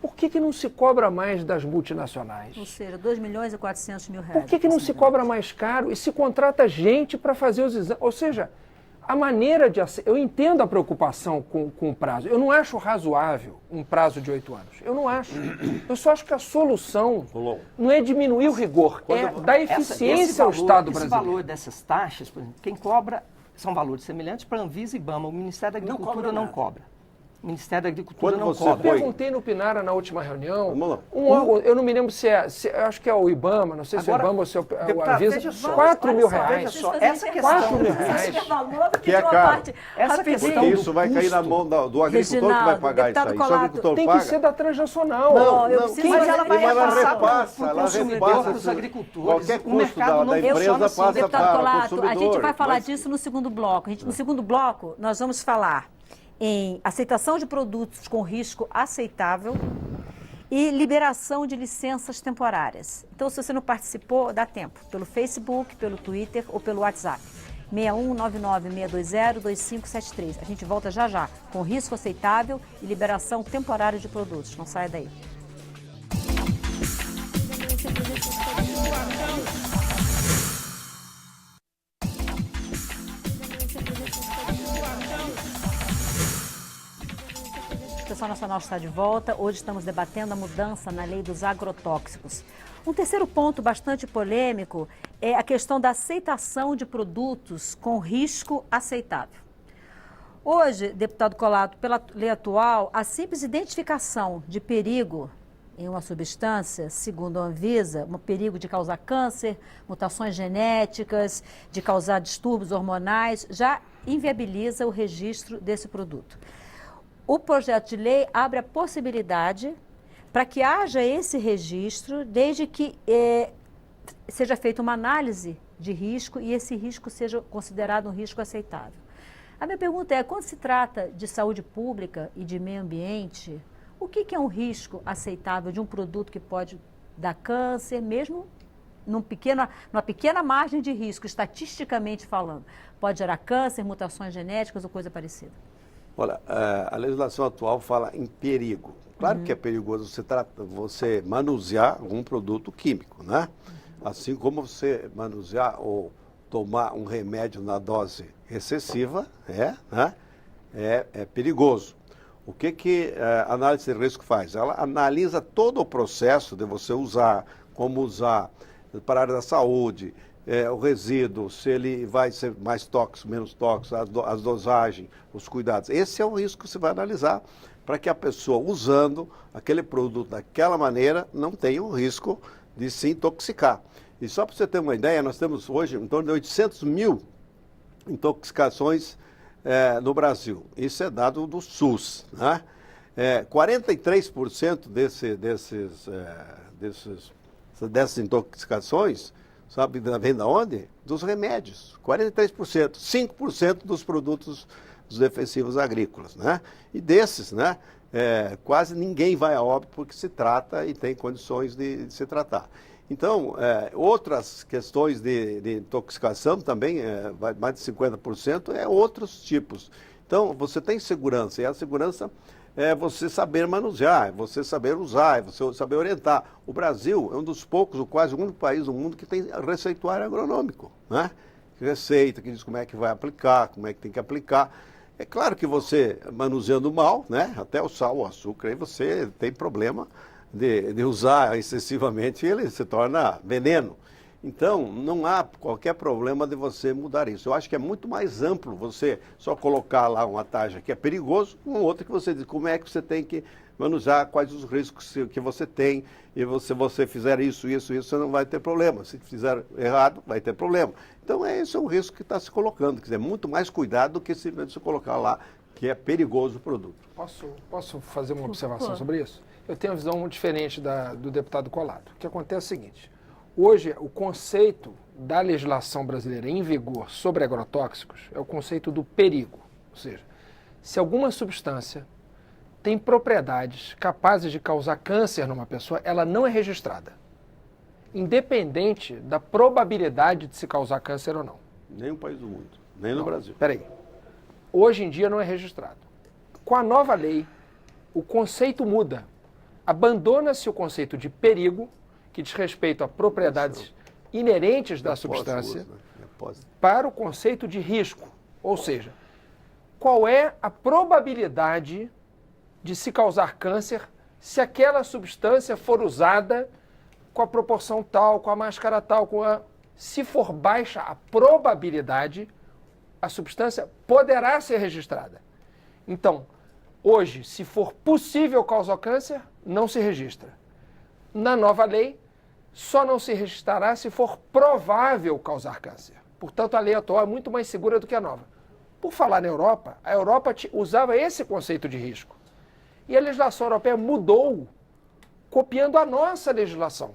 Por que não se cobra mais das multinacionais? Ou seja, 2.400.000 Por que não se cobra mais caro e se contrata gente para fazer os exames? Ou seja, a maneira de... Eu entendo a preocupação com o prazo. Eu não acho razoável um prazo de 8 anos. Eu não acho. Eu só acho que a solução não é diminuir o rigor, é dar eficiência ao Estado Esse brasileiro. valor dessas taxas, por exemplo, quem cobra são valores semelhantes para a Anvisa e IBAMA. O Ministério da Agricultura não cobra. O Ministério da Agricultura Quando não você cobra. foi- Perguntei no Pinara na última reunião, Vamos lá. um órgão, eu não me lembro se é, eu acho que é o IBAMA, não sei se é o Agora, IBAMA ou se é o deputado, Avisa, veja só, 4 mil olha só, reais. veja só, essa questão... 4 mil reais. Que é caro. Essa questão Porque do isso vai cair na custo. mão do agricultor que vai Reginaldo, pagar isso deputado aí. Se o Colato, agricultor Tem paga... que ser da transnacional. Não, eu não, preciso Mas ela vai ela repassar repassa, para o ela consumidor, repassa para os tudo. agricultores. Qualquer O custo mercado da não empresa funciona assim. passa Deputado para o Colato, consumidor. a gente vai falar Mas- disso no segundo bloco. No segundo bloco, nós vamos falar em aceitação de produtos com risco aceitável e liberação de licenças temporárias. Então, se você não participou, dá tempo. Pelo Facebook, pelo Twitter ou pelo WhatsApp. 6199-620-2573. A gente volta já já com risco aceitável e liberação temporária de produtos. Não saia daí. O Inspeção Nacional está de volta. Hoje estamos debatendo a mudança na lei dos agrotóxicos. Um terceiro ponto bastante polêmico é a questão da aceitação de produtos com risco aceitável. Hoje, deputado Colato, pela lei atual, a simples identificação de perigo em uma substância, segundo a Anvisa, um perigo de causar câncer, mutações genéticas, de causar distúrbios hormonais, já inviabiliza o registro desse produto. O projeto de lei abre a possibilidade para que haja esse registro, desde que seja feita uma análise de risco e esse risco seja considerado um risco aceitável. A minha pergunta é, quando se trata de saúde pública e de meio ambiente, o que é um risco aceitável de um produto que pode dar câncer, mesmo numa pequena margem de risco, estatisticamente falando? Pode gerar câncer, mutações genéticas ou coisa parecida? Olha, a legislação atual fala em perigo. Claro que é perigoso você manusear algum produto químico, né? Assim como você manusear ou tomar um remédio na dose excessiva, né? É perigoso. O que a análise de risco faz? Ela analisa todo o processo de você usar, como usar, para a área da saúde, o resíduo, se ele vai ser mais tóxico, menos tóxico, as dosagens, os cuidados. Esse é o risco que você vai analisar para que a pessoa usando aquele produto daquela maneira não tenha o risco de se intoxicar. E só para você ter uma ideia, nós temos hoje em torno de 800 mil intoxicações no Brasil. Isso é dado do SUS, né? 43% dessas intoxicações, sabe, vem de onde? Dos remédios. 43%, 5% dos produtos dos defensivos agrícolas, né? E desses, né, quase ninguém vai a óbito porque se trata e tem condições de se tratar. Então, outras questões de intoxicação também, mais de 50%, outros tipos. Então, você tem segurança, e a segurança é você saber manusear, é você saber usar, é você saber orientar. O Brasil é um dos poucos, ou quase o único país do mundo que tem receituário agronômico, né? Receita, que diz como é que vai aplicar, como é que tem que aplicar. É claro que você, manuseando mal, né, até o sal, o açúcar, aí você tem problema de usar excessivamente, ele se torna veneno. Então, não há qualquer problema de você mudar isso. Eu acho que é muito mais amplo você só colocar lá uma taxa que é perigoso, uma outra que você diz como é que você tem que manusear, quais os riscos que você tem, e se você fizer isso, você não vai ter problema. Se fizer errado, vai ter problema. Então, esse é um risco que está se colocando. Quer dizer, muito mais cuidado do que simplesmente se colocar lá que é perigoso o produto. Posso fazer uma observação sobre isso? Eu tenho uma visão muito diferente do deputado Colato. O que acontece é o seguinte: hoje, o conceito da legislação brasileira em vigor sobre agrotóxicos é o conceito do perigo. Ou seja, se alguma substância tem propriedades capazes de causar câncer numa pessoa, ela não é registrada, independente da probabilidade de se causar câncer ou não. Nenhum país do mundo, nem no Brasil. Peraí. Hoje em dia não é registrado. Com a nova lei, o conceito muda. Abandona-se o conceito de perigo, que diz respeito a propriedades inerentes da substância, para o conceito de risco. Ou seja, qual é a probabilidade de se causar câncer se aquela substância for usada com a proporção tal, com a máscara tal, se for baixa a probabilidade, a substância poderá ser registrada. Então, hoje, se for possível causar câncer, não se registra. Na nova lei, só não se registrará se for provável causar câncer. Portanto, a lei atual é muito mais segura do que a nova. Por falar na Europa, a Europa usava esse conceito de risco. E a legislação europeia mudou, copiando a nossa legislação,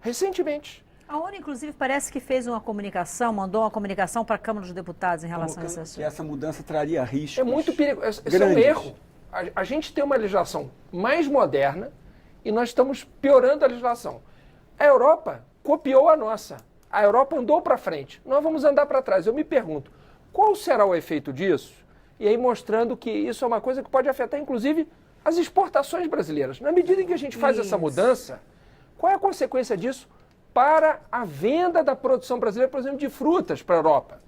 recentemente. A ONU, inclusive, parece que fez uma comunicação, mandou uma comunicação para a Câmara dos Deputados em relação a esse assunto. Que essa mudança traria riscos. É muito perigoso. Esse é um erro. A gente tem uma legislação mais moderna e nós estamos piorando a legislação. A Europa copiou a nossa. A Europa andou para frente. Nós vamos andar para trás. Eu me pergunto, qual será o efeito disso? E aí mostrando que isso é uma coisa que pode afetar, inclusive, as exportações brasileiras. Na medida em que a gente faz essa mudança, qual é a consequência disso para a venda da produção brasileira, por exemplo, de frutas para a Europa?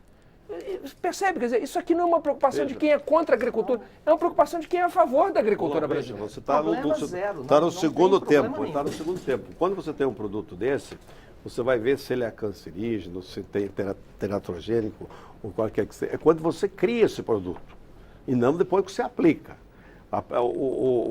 Percebe? Quer dizer, isso aqui não é uma preocupação de quem é contra a agricultura, é uma preocupação de quem é a favor da agricultura brasileira. Você está no segundo tempo. Está no segundo tempo. Quando você tem um produto desse, você vai ver se ele é cancerígeno, se tem teratrogênico ou qualquer que seja. É quando você cria esse produto. e não depois que você aplica.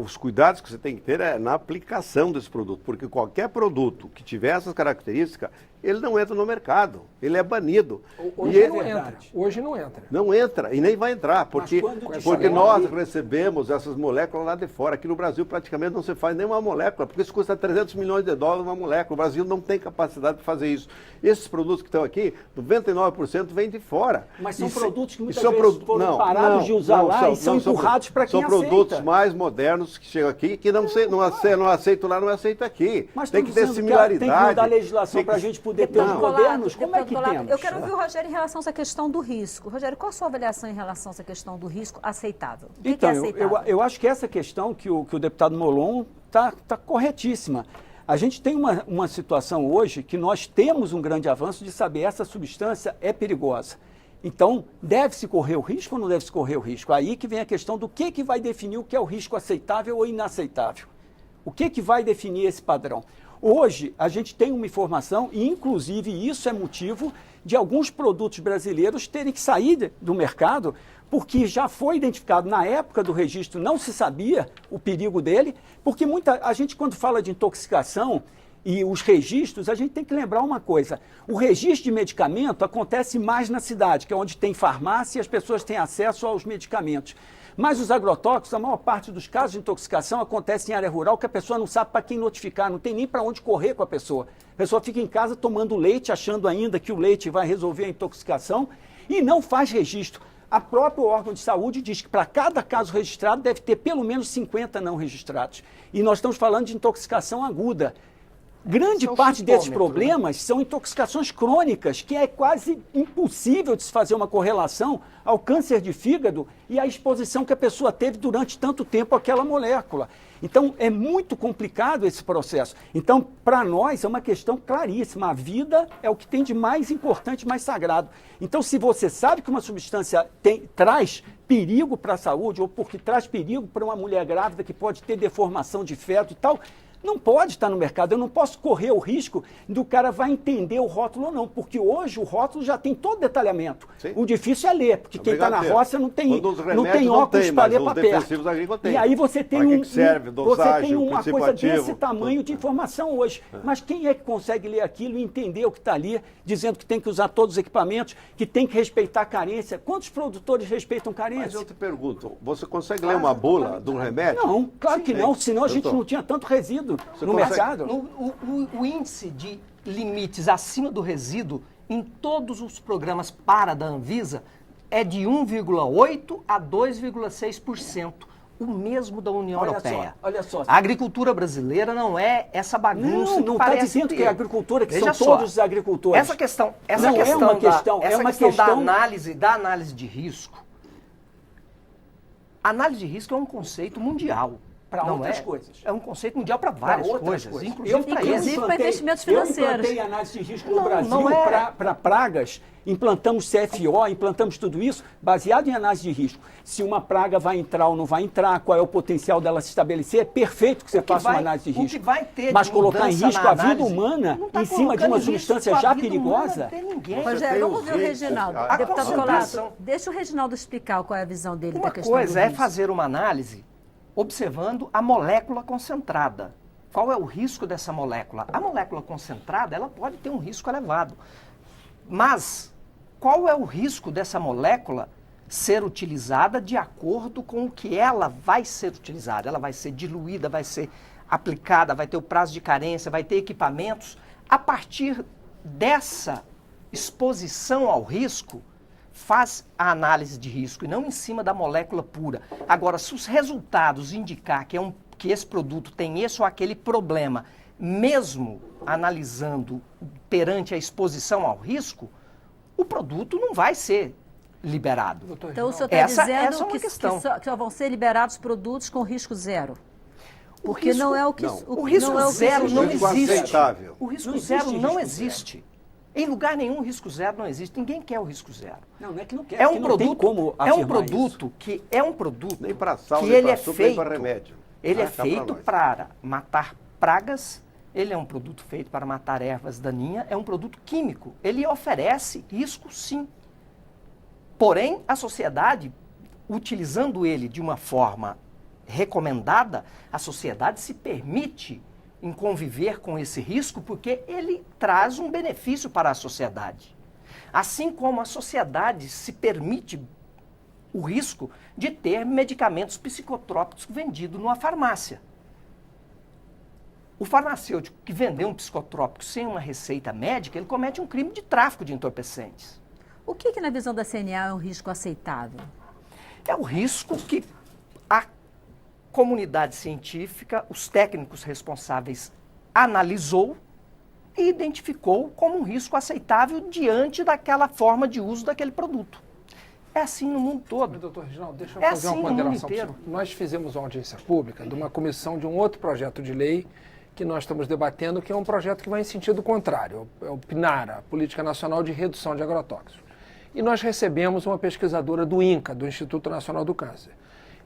Os cuidados que você tem que ter é na aplicação desse produto, porque qualquer produto que tiver essas características, ele não entra no mercado, ele é banido. Hoje não entra. Hoje não entra. Não entra e nem vai entrar, porque nós recebemos essas moléculas lá de fora. Aqui no Brasil praticamente não se faz nenhuma molécula, porque isso custa 300 milhões de dólares uma molécula. O Brasil não tem capacidade de fazer isso. Esses produtos que estão aqui, 99% vêm de fora. Mas são produtos que muitas vezes foram parados de usar lá e são empurrados para quem aceita. São produtos mais modernos que chegam aqui, que não aceito lá, não aceito aqui. Mas tem que ter similaridade. Tem que mudar a legislação para a gente poder ter os modernos. Como é que temos? Eu quero ouvir o Rogério em relação a essa questão do risco. Rogério, qual a sua avaliação em relação a essa questão do risco aceitável? O que é aceitável? Eu acho que essa questão que o deputado Molon está corretíssima. A gente tem uma situação hoje que nós temos um grande avanço de saber essa substância é perigosa. Então, deve-se correr o risco ou não deve-se correr o risco? Aí que vem a questão do que vai definir o que é o risco aceitável ou inaceitável. O que vai definir esse padrão? Hoje, a gente tem uma informação, e inclusive isso é motivo de alguns produtos brasileiros terem que sair do mercado, porque já foi identificado na época do registro, não se sabia o perigo dele, porque a gente quando fala de intoxicação e os registros, a gente tem que lembrar uma coisa, o registro de medicamento acontece mais na cidade, que é onde tem farmácia e as pessoas têm acesso aos medicamentos. Mas os agrotóxicos, a maior parte dos casos de intoxicação acontece em área rural, que a pessoa não sabe para quem notificar, não tem nem para onde correr com a pessoa. A pessoa fica em casa tomando leite, achando ainda que o leite vai resolver a intoxicação e não faz registro. A própria órgão de saúde diz que para cada caso registrado deve ter pelo menos 50 não registrados. E nós estamos falando de intoxicação aguda. Grande parte desses problemas são intoxicações crônicas, que é quase impossível de se fazer uma correlação ao câncer de fígado e à exposição que a pessoa teve durante tanto tempo àquela molécula. Então, é muito complicado esse processo. Então, para nós, é uma questão claríssima. A vida é o que tem de mais importante, mais sagrado. Então, se você sabe que uma substância traz perigo para a saúde, ou porque traz perigo para uma mulher grávida que pode ter deformação de feto e tal, não pode estar no mercado. Eu não posso correr o risco do cara vai entender o rótulo ou não, porque hoje o rótulo já tem todo detalhamento. Sim. O difícil é ler, porque quem está na roça não tem óculos para ler para perto. E aí você tem uma coisa desse tamanho de informação hoje. Mas quem é que consegue ler aquilo e entender o que está ali, dizendo que tem que usar todos os equipamentos, que tem que respeitar a carência? Quantos produtores respeitam carência? Mas eu te pergunto, você consegue ler uma bula de um remédio? Não, claro que não, senão a gente não tinha tanto resíduo no mercado. O índice de limites acima do resíduo em todos os programas da Anvisa é de 1,8% a 2,6%. O mesmo da União Europeia. Olha só. A agricultura brasileira não é essa bagunça. Não está dizendo que é a agricultura, que são todos os agricultores. Essa questão da análise de risco. A análise de risco é um conceito mundial. Para outras coisas. É um conceito mundial para várias coisas. Inclusive para investimentos financeiros. Eu implantei análise de risco no Brasil para pragas, implantamos CFO, implantamos tudo isso baseado em análise de risco. Se uma praga vai entrar ou não vai entrar, qual é o potencial dela se estabelecer, é perfeito que você faça uma análise de risco. Mas colocar em risco a vida humana em cima de uma substância já perigosa... Rogério, vamos ver o Reginaldo. Deputado Colasso, deixa o Reginaldo explicar qual é a visão dele da questão do risco. Uma coisa é fazer uma análise observando a molécula concentrada. Qual é o risco dessa molécula? A molécula concentrada, ela pode ter um risco elevado. Mas qual é o risco dessa molécula ser utilizada de acordo com o que ela vai ser utilizada? Ela vai ser diluída, vai ser aplicada, vai ter o prazo de carência, vai ter equipamentos. A partir dessa exposição ao risco, faz a análise de risco e não em cima da molécula pura. Agora, se os resultados indicar que esse produto tem esse ou aquele problema, mesmo analisando perante a exposição ao risco, o produto não vai ser liberado. Então, o senhor está dizendo que só vão ser liberados produtos com risco zero? Porque não é o que... O risco zero não existe. O risco zero não existe. Em lugar nenhum, o risco zero não existe. Ninguém quer o risco zero. Não é que não quer, é um produto, que nem para sal, que nem ele para açúcar, nem para remédio. Ele é feito para matar pragas, ele é um produto feito para matar ervas daninhas, é um produto químico. Ele oferece risco, sim. Porém, a sociedade utilizando ele de uma forma recomendada, a sociedade se permite em conviver com esse risco porque ele traz um benefício para a sociedade. Assim como a sociedade se permite o risco de ter medicamentos psicotrópicos vendidos numa farmácia. O farmacêutico que vender um psicotrópico sem uma receita médica, ele comete um crime de tráfico de entorpecentes. O que na visão da CNA é um risco aceitável? É o risco que a comunidade científica, os técnicos responsáveis, analisou e identificou como um risco aceitável diante daquela forma de uso daquele produto. É assim no mundo todo. Doutor Reginaldo, deixa eu É fazer assim uma no mundo ponderação. inteiro. Nós fizemos uma audiência pública de uma comissão de um outro projeto de lei que nós estamos debatendo, que é um projeto que vai em sentido contrário, é o PNARA, Política Nacional de Redução de Agrotóxicos. E nós recebemos uma pesquisadora do INCA, do Instituto Nacional do Câncer.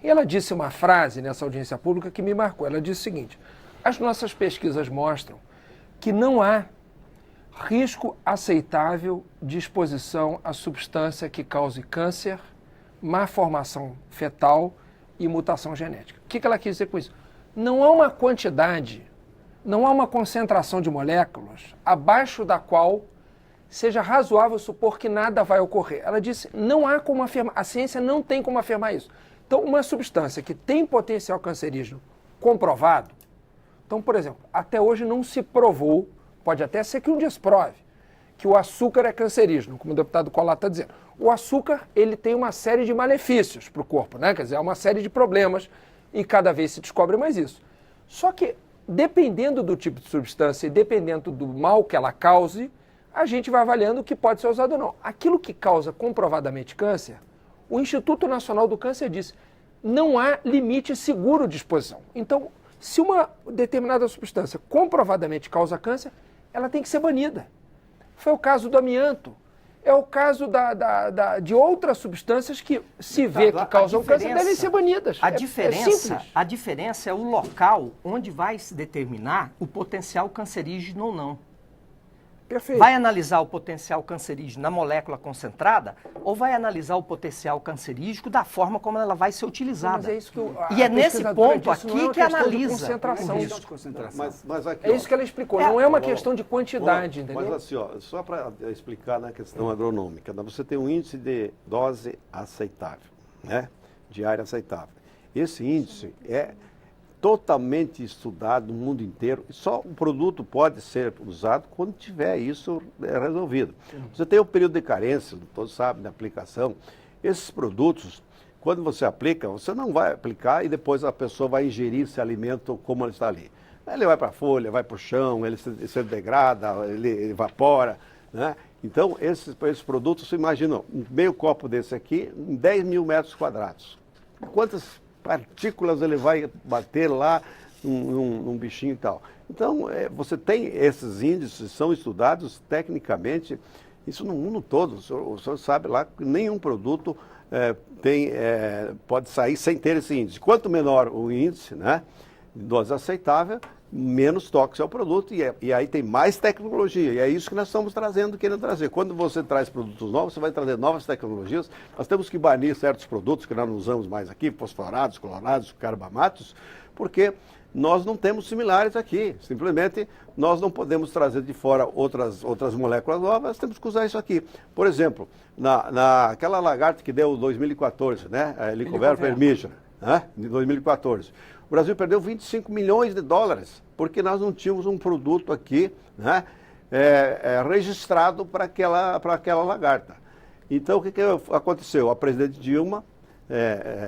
E ela disse uma frase nessa audiência pública que me marcou. Ela disse o seguinte: as nossas pesquisas mostram que não há risco aceitável de exposição a substância que cause câncer, má formação fetal e mutação genética. O que ela quis dizer com isso? Não há uma quantidade, não há uma concentração de moléculas abaixo da qual seja razoável supor que nada vai ocorrer. Ela disse, não há como afirmar, a ciência não tem como afirmar isso. Então, uma substância que tem potencial cancerígeno comprovado, então, por exemplo, até hoje não se provou, pode até ser que um dia se prove, que o açúcar é cancerígeno, como o deputado Colar está dizendo. O açúcar, ele tem uma série de malefícios para o corpo, né? Quer dizer, é uma série de problemas e cada vez se descobre mais isso. Só que, dependendo do tipo de substância e dependendo do mal que ela cause, a gente vai avaliando o que pode ser usado ou não. Aquilo que causa comprovadamente câncer, o Instituto Nacional do Câncer disse, não há limite seguro de exposição. Então, se uma determinada substância comprovadamente causa câncer, ela tem que ser banida. Foi o caso do amianto. É o caso de outras substâncias que se vê que causam câncer, devem ser banidas. A diferença é o local onde vai se determinar o potencial cancerígeno ou não. Perfeito. Vai analisar o potencial cancerígeno na molécula concentrada ou vai analisar o potencial cancerígeno da forma como ela vai ser utilizada? Mas é isso que e é nesse ponto aqui que analisa. Concentração. Mas aqui, É isso que ela explicou, não é uma questão de quantidade, entendeu? Mas assim, ó, só para explicar na questão agronômica, você tem um índice de dose aceitável, né? Diária aceitável. Esse índice é totalmente estudado no mundo inteiro e só o produto pode ser usado quando tiver isso resolvido. Você tem o período de carência, todos sabem, da aplicação. Esses produtos, quando você aplica, você não vai aplicar e depois a pessoa vai ingerir esse alimento como ele está ali. Ele vai para a folha, vai para o chão, ele se degrada, ele evapora, né? Então, esses produtos, você imagina, meio copo desse aqui, em 10 mil metros quadrados. Quantas partículas ele vai bater lá num bichinho e tal. Então, você tem esses índices, são estudados tecnicamente, isso no mundo todo. O senhor sabe lá que nenhum produto pode sair sem ter esse índice. Quanto menor o índice, né, de dose aceitável, menos tóxico é o produto e aí tem mais tecnologia. E é isso que nós estamos querendo trazer. Quando você traz produtos novos, você vai trazer novas tecnologias. Nós temos que banir certos produtos que nós não usamos mais aqui, fosforados, clorados, carbamatos, porque nós não temos similares aqui. Simplesmente, nós não podemos trazer de fora outras moléculas novas, temos que usar isso aqui. Por exemplo, aquela lagarta que deu em 2014, né? A Helicobacter vermígera, né? De 2014. O Brasil perdeu 25 milhões de dólares, porque nós não tínhamos um produto aqui, né, registrado para aquela lagarta. Então, o que aconteceu? A presidente Dilma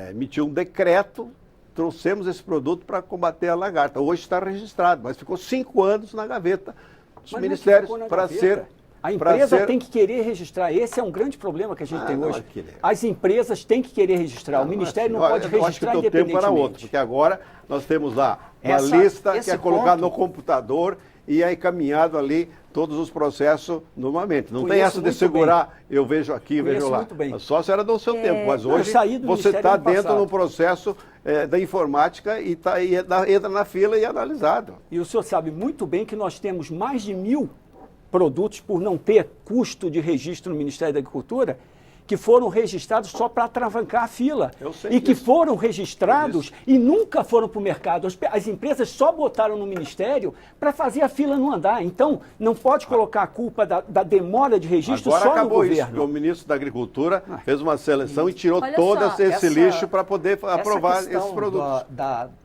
emitiu um decreto, trouxemos esse produto para combater a lagarta. Hoje está registrado, mas ficou 5 anos na gaveta dos ministérios para ser... A empresa tem que querer registrar. Esse é um grande problema que a gente tem hoje. As empresas têm que querer registrar. O Ministério não pode registrar independentemente. Eu acho que o tempo era outro, porque agora nós temos lá uma lista que é colocada no computador e é encaminhado ali todos os processos normalmente. Não tem essa de segurar, eu vejo aqui, vejo lá. Só se era do seu tempo, mas hoje você está dentro do processo da informática e entra na fila e é analisado. E o senhor sabe muito bem que nós temos mais de 1000 produtos, por não ter custo de registro no Ministério da Agricultura, que foram registrados só para atravancar a fila. Eu sei E que disso. foram registrados e nunca foram para o mercado. As empresas só botaram no Ministério para fazer a fila não andar. Então, não pode colocar a culpa da demora de registro Agora só no acabou isso, governo. porque o ministro da Agricultura fez uma seleção e tirou Olha todo só, esse lixo para poder aprovar essa questão esses produtos.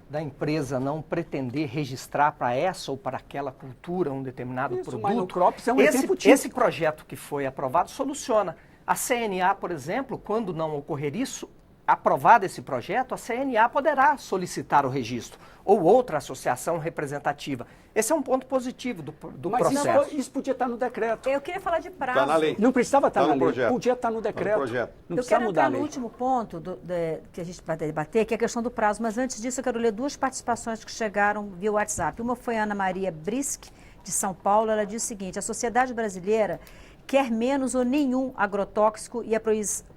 Da empresa não pretender registrar para essa ou para aquela cultura um determinado Isso, produto. monocrops é um exemplo típico. Esse projeto que foi aprovado soluciona. A CNA, por exemplo, quando não ocorrer isso, aprovado esse projeto, a CNA poderá solicitar o registro ou outra associação representativa. Esse é um ponto positivo do Mas processo. isso podia estar no decreto. Eu queria falar de prazo. Está na lei. Não precisava estar Tá na no lei. projeto. Podia estar no decreto. projeto. Não Eu precisa quero mudar a entrar no lei. último ponto que a gente vai debater, que é a questão do prazo. Mas antes disso, eu quero ler duas participações que chegaram via WhatsApp. Uma foi a Ana Maria Brisk, de São Paulo. Ela diz o seguinte: a sociedade brasileira quer menos ou nenhum agrotóxico e a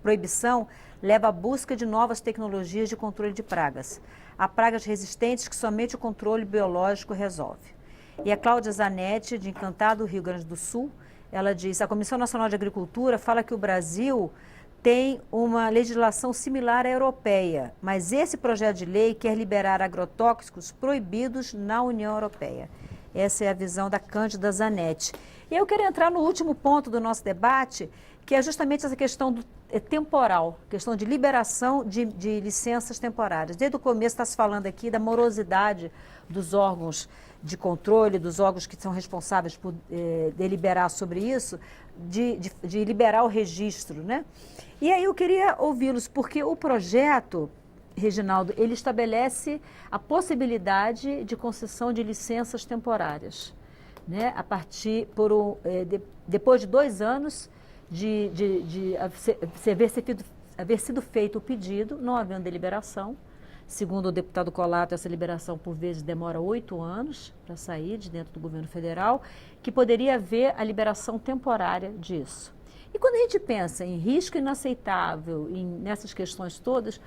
proibição leva à busca de novas tecnologias de controle de pragas. Há pragas resistentes que somente o controle biológico resolve. E a Cláudia Zanetti, de Encantado, Rio Grande do Sul, ela diz: a Comissão Nacional de Agricultura fala que o Brasil tem uma legislação similar à europeia, mas esse projeto de lei quer liberar agrotóxicos proibidos na União Europeia. Essa é a visão da Cândida Zanetti. E eu quero entrar no último ponto do nosso debate, que é justamente essa questão temporal, questão de liberação de licenças temporárias. Desde o começo está se falando aqui da morosidade dos órgãos de controle, dos órgãos que são responsáveis por deliberar sobre isso, de liberar o registro, né? E aí eu queria ouvi-los, porque o projeto, Reginaldo, ele estabelece a possibilidade de concessão de licenças temporárias, né? A partir, depois de 2 anos de haver sido feito o pedido, não havendo deliberação. Segundo o deputado Colato, essa liberação, por vezes, demora 8 anos para sair de dentro do governo federal, que poderia haver a liberação temporária disso. E quando a gente pensa em risco inaceitável, nessas questões todas,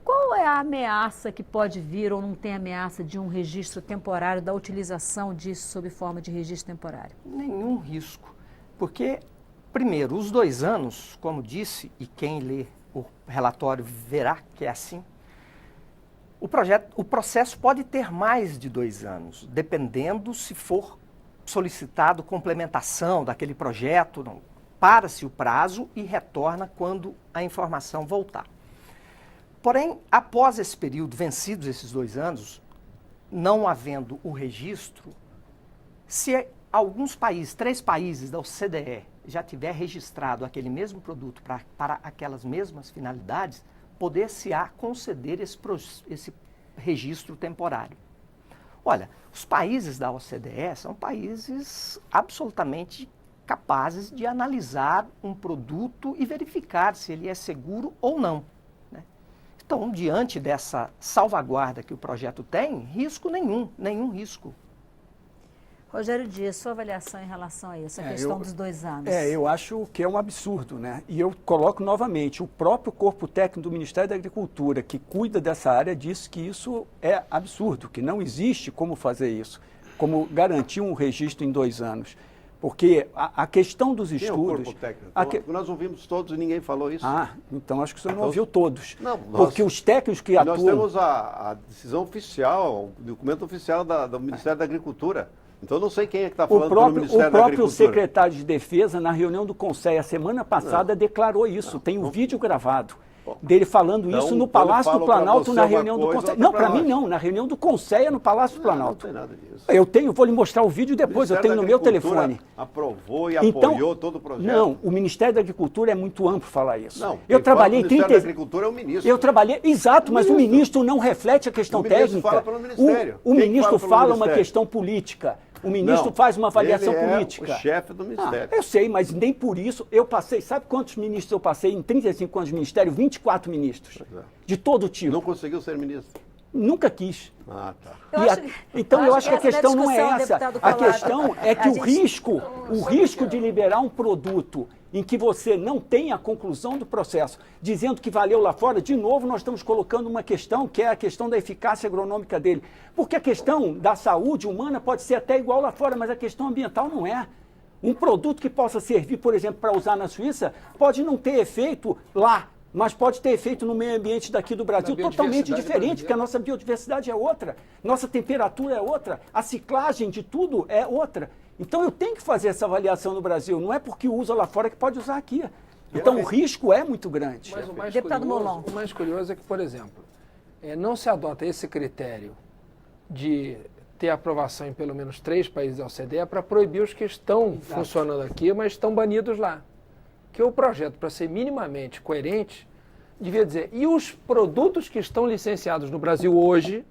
qual é a ameaça que pode vir ou não tem ameaça de um registro temporário, da utilização disso sob forma de registro temporário? Nenhum risco, porque, primeiro, os 2 anos, como disse, e quem lê o relatório verá que é assim, o processo pode ter mais de 2 anos, dependendo se for solicitado complementação daquele projeto, para-se o prazo e retorna quando a informação voltar. Porém, após esse período, vencidos esses 2 anos, não havendo o registro, se alguns países, 3 países da OCDE, já tiver registrado aquele mesmo produto para aquelas mesmas finalidades, poder-se-á conceder esse registro temporário. Olha, os países da OCDE são países absolutamente capazes de analisar um produto e verificar se ele é seguro ou não. Né? Então, diante dessa salvaguarda que o projeto tem, risco nenhum risco. Rogério Dias, sua avaliação em relação a isso, a questão dos 2 anos. Eu acho que é um absurdo, né? E eu coloco novamente, o próprio corpo técnico do Ministério da Agricultura, que cuida dessa área, disse que isso é absurdo, que não existe como fazer isso, como garantir um registro em 2 anos. Porque a questão dos estudos... Quem é o corpo técnico? Nós ouvimos todos e ninguém falou isso. Então acho que o senhor não ouviu todos. Não, porque os técnicos que atuam... Nós temos a decisão oficial, o documento oficial do Ministério da Agricultura. Então, não sei quem é que está falando pelo Ministério da Agricultura. O próprio secretário de Defesa, na reunião do Conselho, a semana passada, declarou isso. Tem um vídeo gravado dele falando isso no Palácio do Planalto, na reunião do Conselho. Não, para mim não, na reunião do Conselho, no Palácio do Planalto. Não tem nada disso. Vou lhe mostrar o vídeo depois, eu tenho no meu telefone. Aprovou e apoiou todo o projeto. Não, o Ministério da Agricultura é muito amplo falar isso. Não, eu trabalhei o Ministério da Agricultura é o ministro. Eu trabalhei, exato, mas o ministro não reflete a questão técnica. O ministro fala pelo Ministério. O ministro fala uma questão política. O ministro faz uma avaliação política. Ele é o chefe do Ministério. Eu sei, mas nem por isso eu passei. Sabe quantos ministros eu passei em 35 anos de Ministério? 24 ministros. De todo tipo. Não conseguiu ser ministro? Nunca quis. Tá. Então eu acho que a questão não é essa. A questão é que o risco de liberar um produto em que você não tem a conclusão do processo, dizendo que valeu lá fora, de novo nós estamos colocando uma questão que é a questão da eficácia agronômica dele. Porque a questão da saúde humana pode ser até igual lá fora, mas a questão ambiental não é. Um produto que possa servir, por exemplo, para usar na Suíça, pode não ter efeito lá, mas pode ter efeito no meio ambiente daqui do Brasil totalmente diferente, porque a nossa biodiversidade é outra, nossa temperatura é outra, a ciclagem de tudo é outra. Então eu tenho que fazer essa avaliação no Brasil, não é porque usa lá fora que pode usar aqui. Então o risco é muito grande. Mas Deputado Molon. o mais curioso é que, por exemplo, não se adota esse critério de ter aprovação em pelo menos 3 países da OCDE para proibir os que estão funcionando aqui, mas estão banidos lá. Que o projeto, para ser minimamente coerente, devia dizer, e os produtos que estão licenciados no Brasil hoje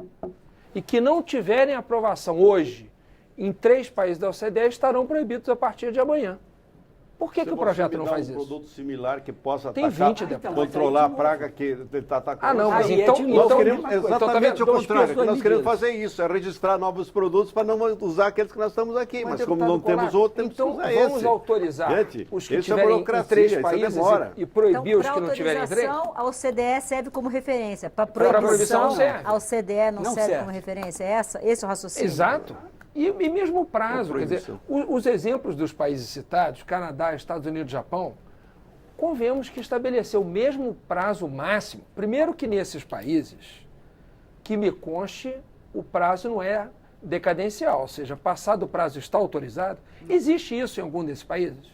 e que não tiverem aprovação hoje em 3 países da OCDE estarão proibidos a partir de amanhã. Por que o projeto não faz isso? Um produto similar que possa Tem 20, deputado. controlar a praga que ele está atacando. Ah, não, mas Aí então... Nós queremos então, exatamente o dois contrário. pesos, duas Nós queremos medidas. fazer isso, é registrar novos produtos para não usar aqueles que nós estamos aqui. Mas como deputado não temos Colar, outro, temos que então usar vamos esse. autorizar Gente, os que isso é tiverem em burocracia, 3 isso países demora. e proibir os Então, que não tiverem em 3? a OCDE serve como referência. Para proibição proibição, não serve. a OCDE não serve serve. como referência. Esse é o raciocínio? Exato. E mesmo o prazo, Uma quer dizer, proibição. os exemplos dos países citados, Canadá, Estados Unidos, Japão, convenhamos que estabeleceu o mesmo prazo máximo. Primeiro que nesses países, que me conste, o prazo não é decadencial, ou seja, passado o prazo está autorizado. Existe isso em algum desses países?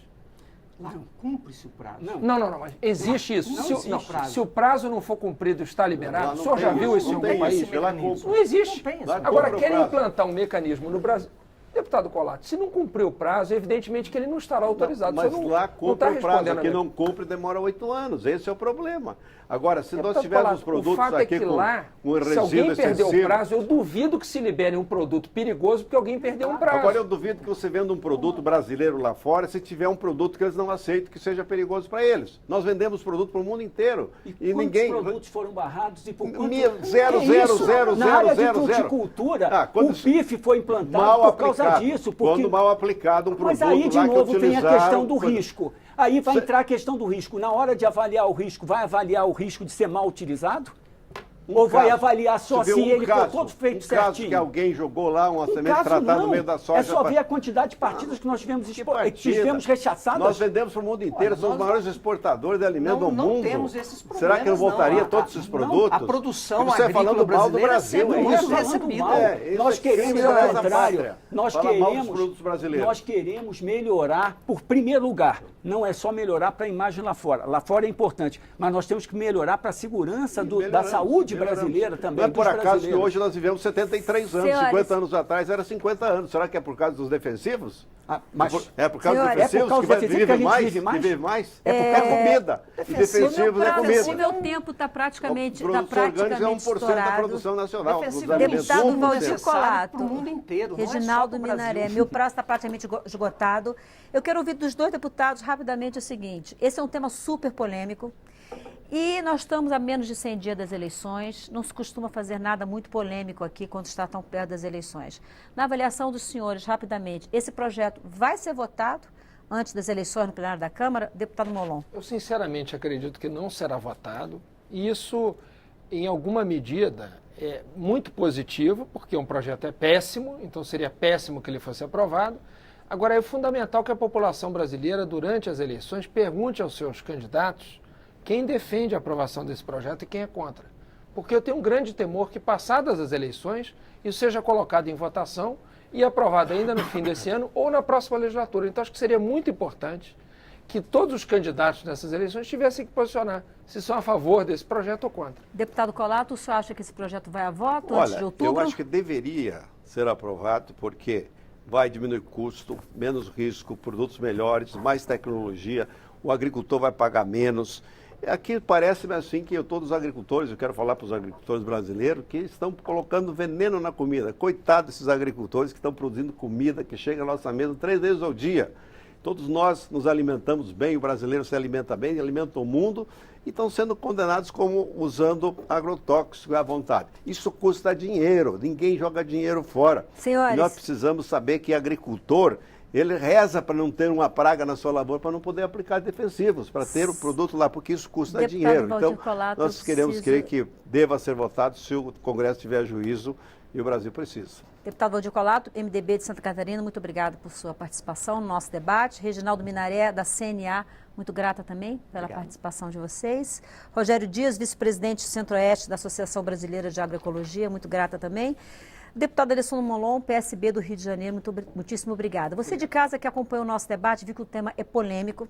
Não, cumpre-se o prazo. Não, mas existe isso. Não Se, existe prazo. se o prazo não for cumprido, está liberado. Lá O não senhor já tem viu isso, isso em não algum tem país? isso, ela cumpre. Não existe. Não tem isso. Lá Agora, cumpre o querem prazo. implantar um mecanismo no Brasil. Deputado Colato, se não cumprir o prazo, evidentemente que ele não estará autorizado. Mas O senhor lá não cumpre está o prazo, respondendo a aqui mim. não cumpre demora 8 anos. Esse é o problema. Agora, se nós Deputado tivermos Colato, produtos o fato aqui é que com lá, um se alguém resíduo perdeu o excessivo... prazo, eu duvido que se libere um produto perigoso porque alguém perdeu um prazo. Agora eu duvido que você venda um produto brasileiro lá fora se tiver um produto que eles não aceitam que seja perigoso para eles. Nós vendemos produto para o mundo inteiro. E E quantos ninguém... produtos foram barrados e por quanto... Zero, Que zero, isso? zero, Na zero, área zero, de zero. fruticultura, Ah, quando o PIF foi implantado mal por causa aplicado. disso. Porque... Quando mal aplicado um produto Mas aí, de lá que novo, tem a utilizaram, questão do quando- risco. Aí vai entrar a questão do risco. Na hora de avaliar o risco, vai avaliar o risco de ser mal utilizado? Ou vai caso. avaliar só Você se vê ele for todo feito um caso certinho? que alguém jogou lá uma semente Caso tratada não, no meio da soja. é só pra- ver a quantidade de partidas que nós tivemos, Que que tivemos partida? rechaçadas. Nós vendemos para o mundo inteiro, Olha, somos os nós maiores exportadores de alimento não- do não mundo. temos esses Será que eu problemas, voltaria não. todos esses Não, produtos? a produção Você agrícola falando mal do brasileira Brasil, sempre é muito isso? recebida. Nós queremos, Pelo ao contrário, pátria. nós Fala mal dos queremos, produtos brasileiros. nós queremos melhorar, por primeiro lugar, não é só melhorar para a imagem lá fora. Lá fora é importante, mas nós temos que melhorar para a segurança da Melhoramos, saúde melhoramos. brasileira também. Não é por dos acaso que brasileiros. hoje nós vivemos 73 anos, Senhores. 50 anos atrás era 50 anos. Será que é por causa dos defensivos? Ah, mas É por causa dos Senhores, defensivos é por causa que dos defensivos que a gente vive mais? vive mais? É por comida. E defensivos é O comida. meu tempo está praticamente, O produto orgânico é 1% da estourado. produção nacional. Defensivo Dos é alimentos, Deputado 1%. Valdir necessário Colato, para o mundo inteiro, não é só Reginaldo para o Brasil. Minaré, meu prazo está praticamente esgotado. Eu quero ouvir dos dois deputados rapidamente o seguinte: esse é um tema super polêmico e nós estamos a menos de 100 dias das eleições. Não se costuma fazer nada muito polêmico aqui quando está tão perto das eleições. Na avaliação dos senhores, rapidamente, esse projeto vai ser votado antes das eleições no plenário da Câmara? Deputado Molon. Eu sinceramente acredito que não será votado. E isso, em alguma medida, é muito positivo, porque um projeto é péssimo, então seria péssimo que ele fosse aprovado. Agora, é fundamental que a população brasileira, durante as eleições, pergunte aos seus candidatos quem defende a aprovação desse projeto e quem é contra. Porque eu tenho um grande temor que, passadas as eleições, isso seja colocado em votação e aprovado ainda no fim desse ano ou na próxima legislatura. Então, acho que seria muito importante que todos os candidatos nessas eleições tivessem que posicionar se são a favor desse projeto ou contra. Deputado Colato, o senhor acha que esse projeto vai a voto antes de Olha, outubro? eu acho que deveria ser aprovado porque vai diminuir custo, menos risco, produtos melhores, mais tecnologia, o agricultor vai pagar menos. Aqui parece-me assim que todos os agricultores, eu quero falar para os agricultores brasileiros, que estão colocando veneno na comida. Coitado desses agricultores que estão produzindo comida que chega à nossa mesa 3 vezes ao dia. Todos nós nos alimentamos bem, o brasileiro se alimenta bem, alimenta o mundo, e estão sendo condenados como usando agrotóxico à vontade. Isso custa dinheiro, ninguém joga dinheiro fora. Senhores. E nós precisamos saber que agricultor, ele reza para não ter uma praga na sua lavoura, para não poder aplicar defensivos, para ter o produto lá, porque isso custa Deputado dinheiro. Valdir Então, Colato, nós queremos eu crer preciso- que deva ser votado se o Congresso tiver juízo e o Brasil precisa. Deputado Valdir Colato, MDB de Santa Catarina, muito obrigado por sua participação no nosso debate. Reginaldo Minaré, da CNA, muito grata também pela participação de vocês. Rogério Dias, vice-presidente Centro-Oeste da Associação Brasileira de Agroecologia, muito grata também. Deputado Alessandro Molon, PSB do Rio de Janeiro, muitíssimo obrigada. Você de casa que acompanhou o nosso debate, viu que o tema é polêmico,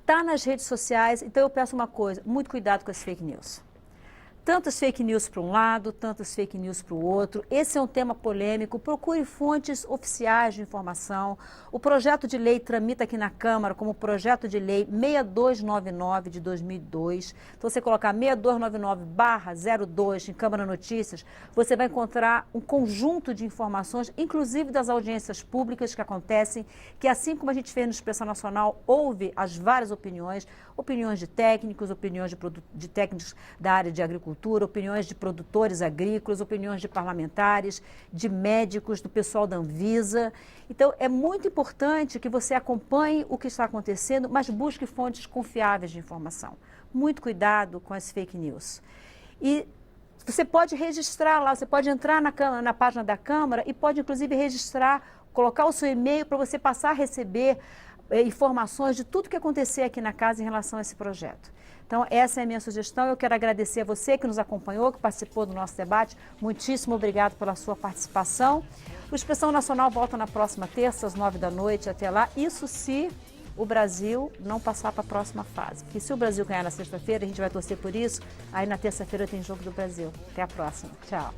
está nas redes sociais, então eu peço uma coisa, muito cuidado com as fake news. Tantas fake news para um lado, tantas fake news para o outro. Esse é um tema polêmico. Procure fontes oficiais de informação. O projeto de lei tramita aqui na Câmara como projeto de lei 6299 de 2002. Então, você colocar 6299/02 em Câmara Notícias, você vai encontrar um conjunto de informações, inclusive das audiências públicas que acontecem, que assim como a gente fez no Expressão Nacional, houve as várias opiniões de técnicos, opiniões de técnicos da área de agricultura, opiniões de produtores agrícolas, opiniões de parlamentares, de médicos, do pessoal da Anvisa. Então, é muito importante que você acompanhe o que está acontecendo, mas busque fontes confiáveis de informação. Muito cuidado com as fake news. E você pode registrar lá, você pode entrar na página da Câmara e pode, inclusive, registrar, colocar o seu e-mail para você passar a receber informações de tudo que acontecer aqui na casa em relação a esse projeto. Então, essa é a minha sugestão. Eu quero agradecer a você que nos acompanhou, que participou do nosso debate. Muitíssimo obrigado pela sua participação. O Expressão Nacional volta na próxima terça, às 9h. Até lá. Isso se o Brasil não passar para a próxima fase. Porque se o Brasil ganhar na sexta-feira, a gente vai torcer por isso. Aí na terça-feira tem Jogo do Brasil. Até a próxima. Tchau.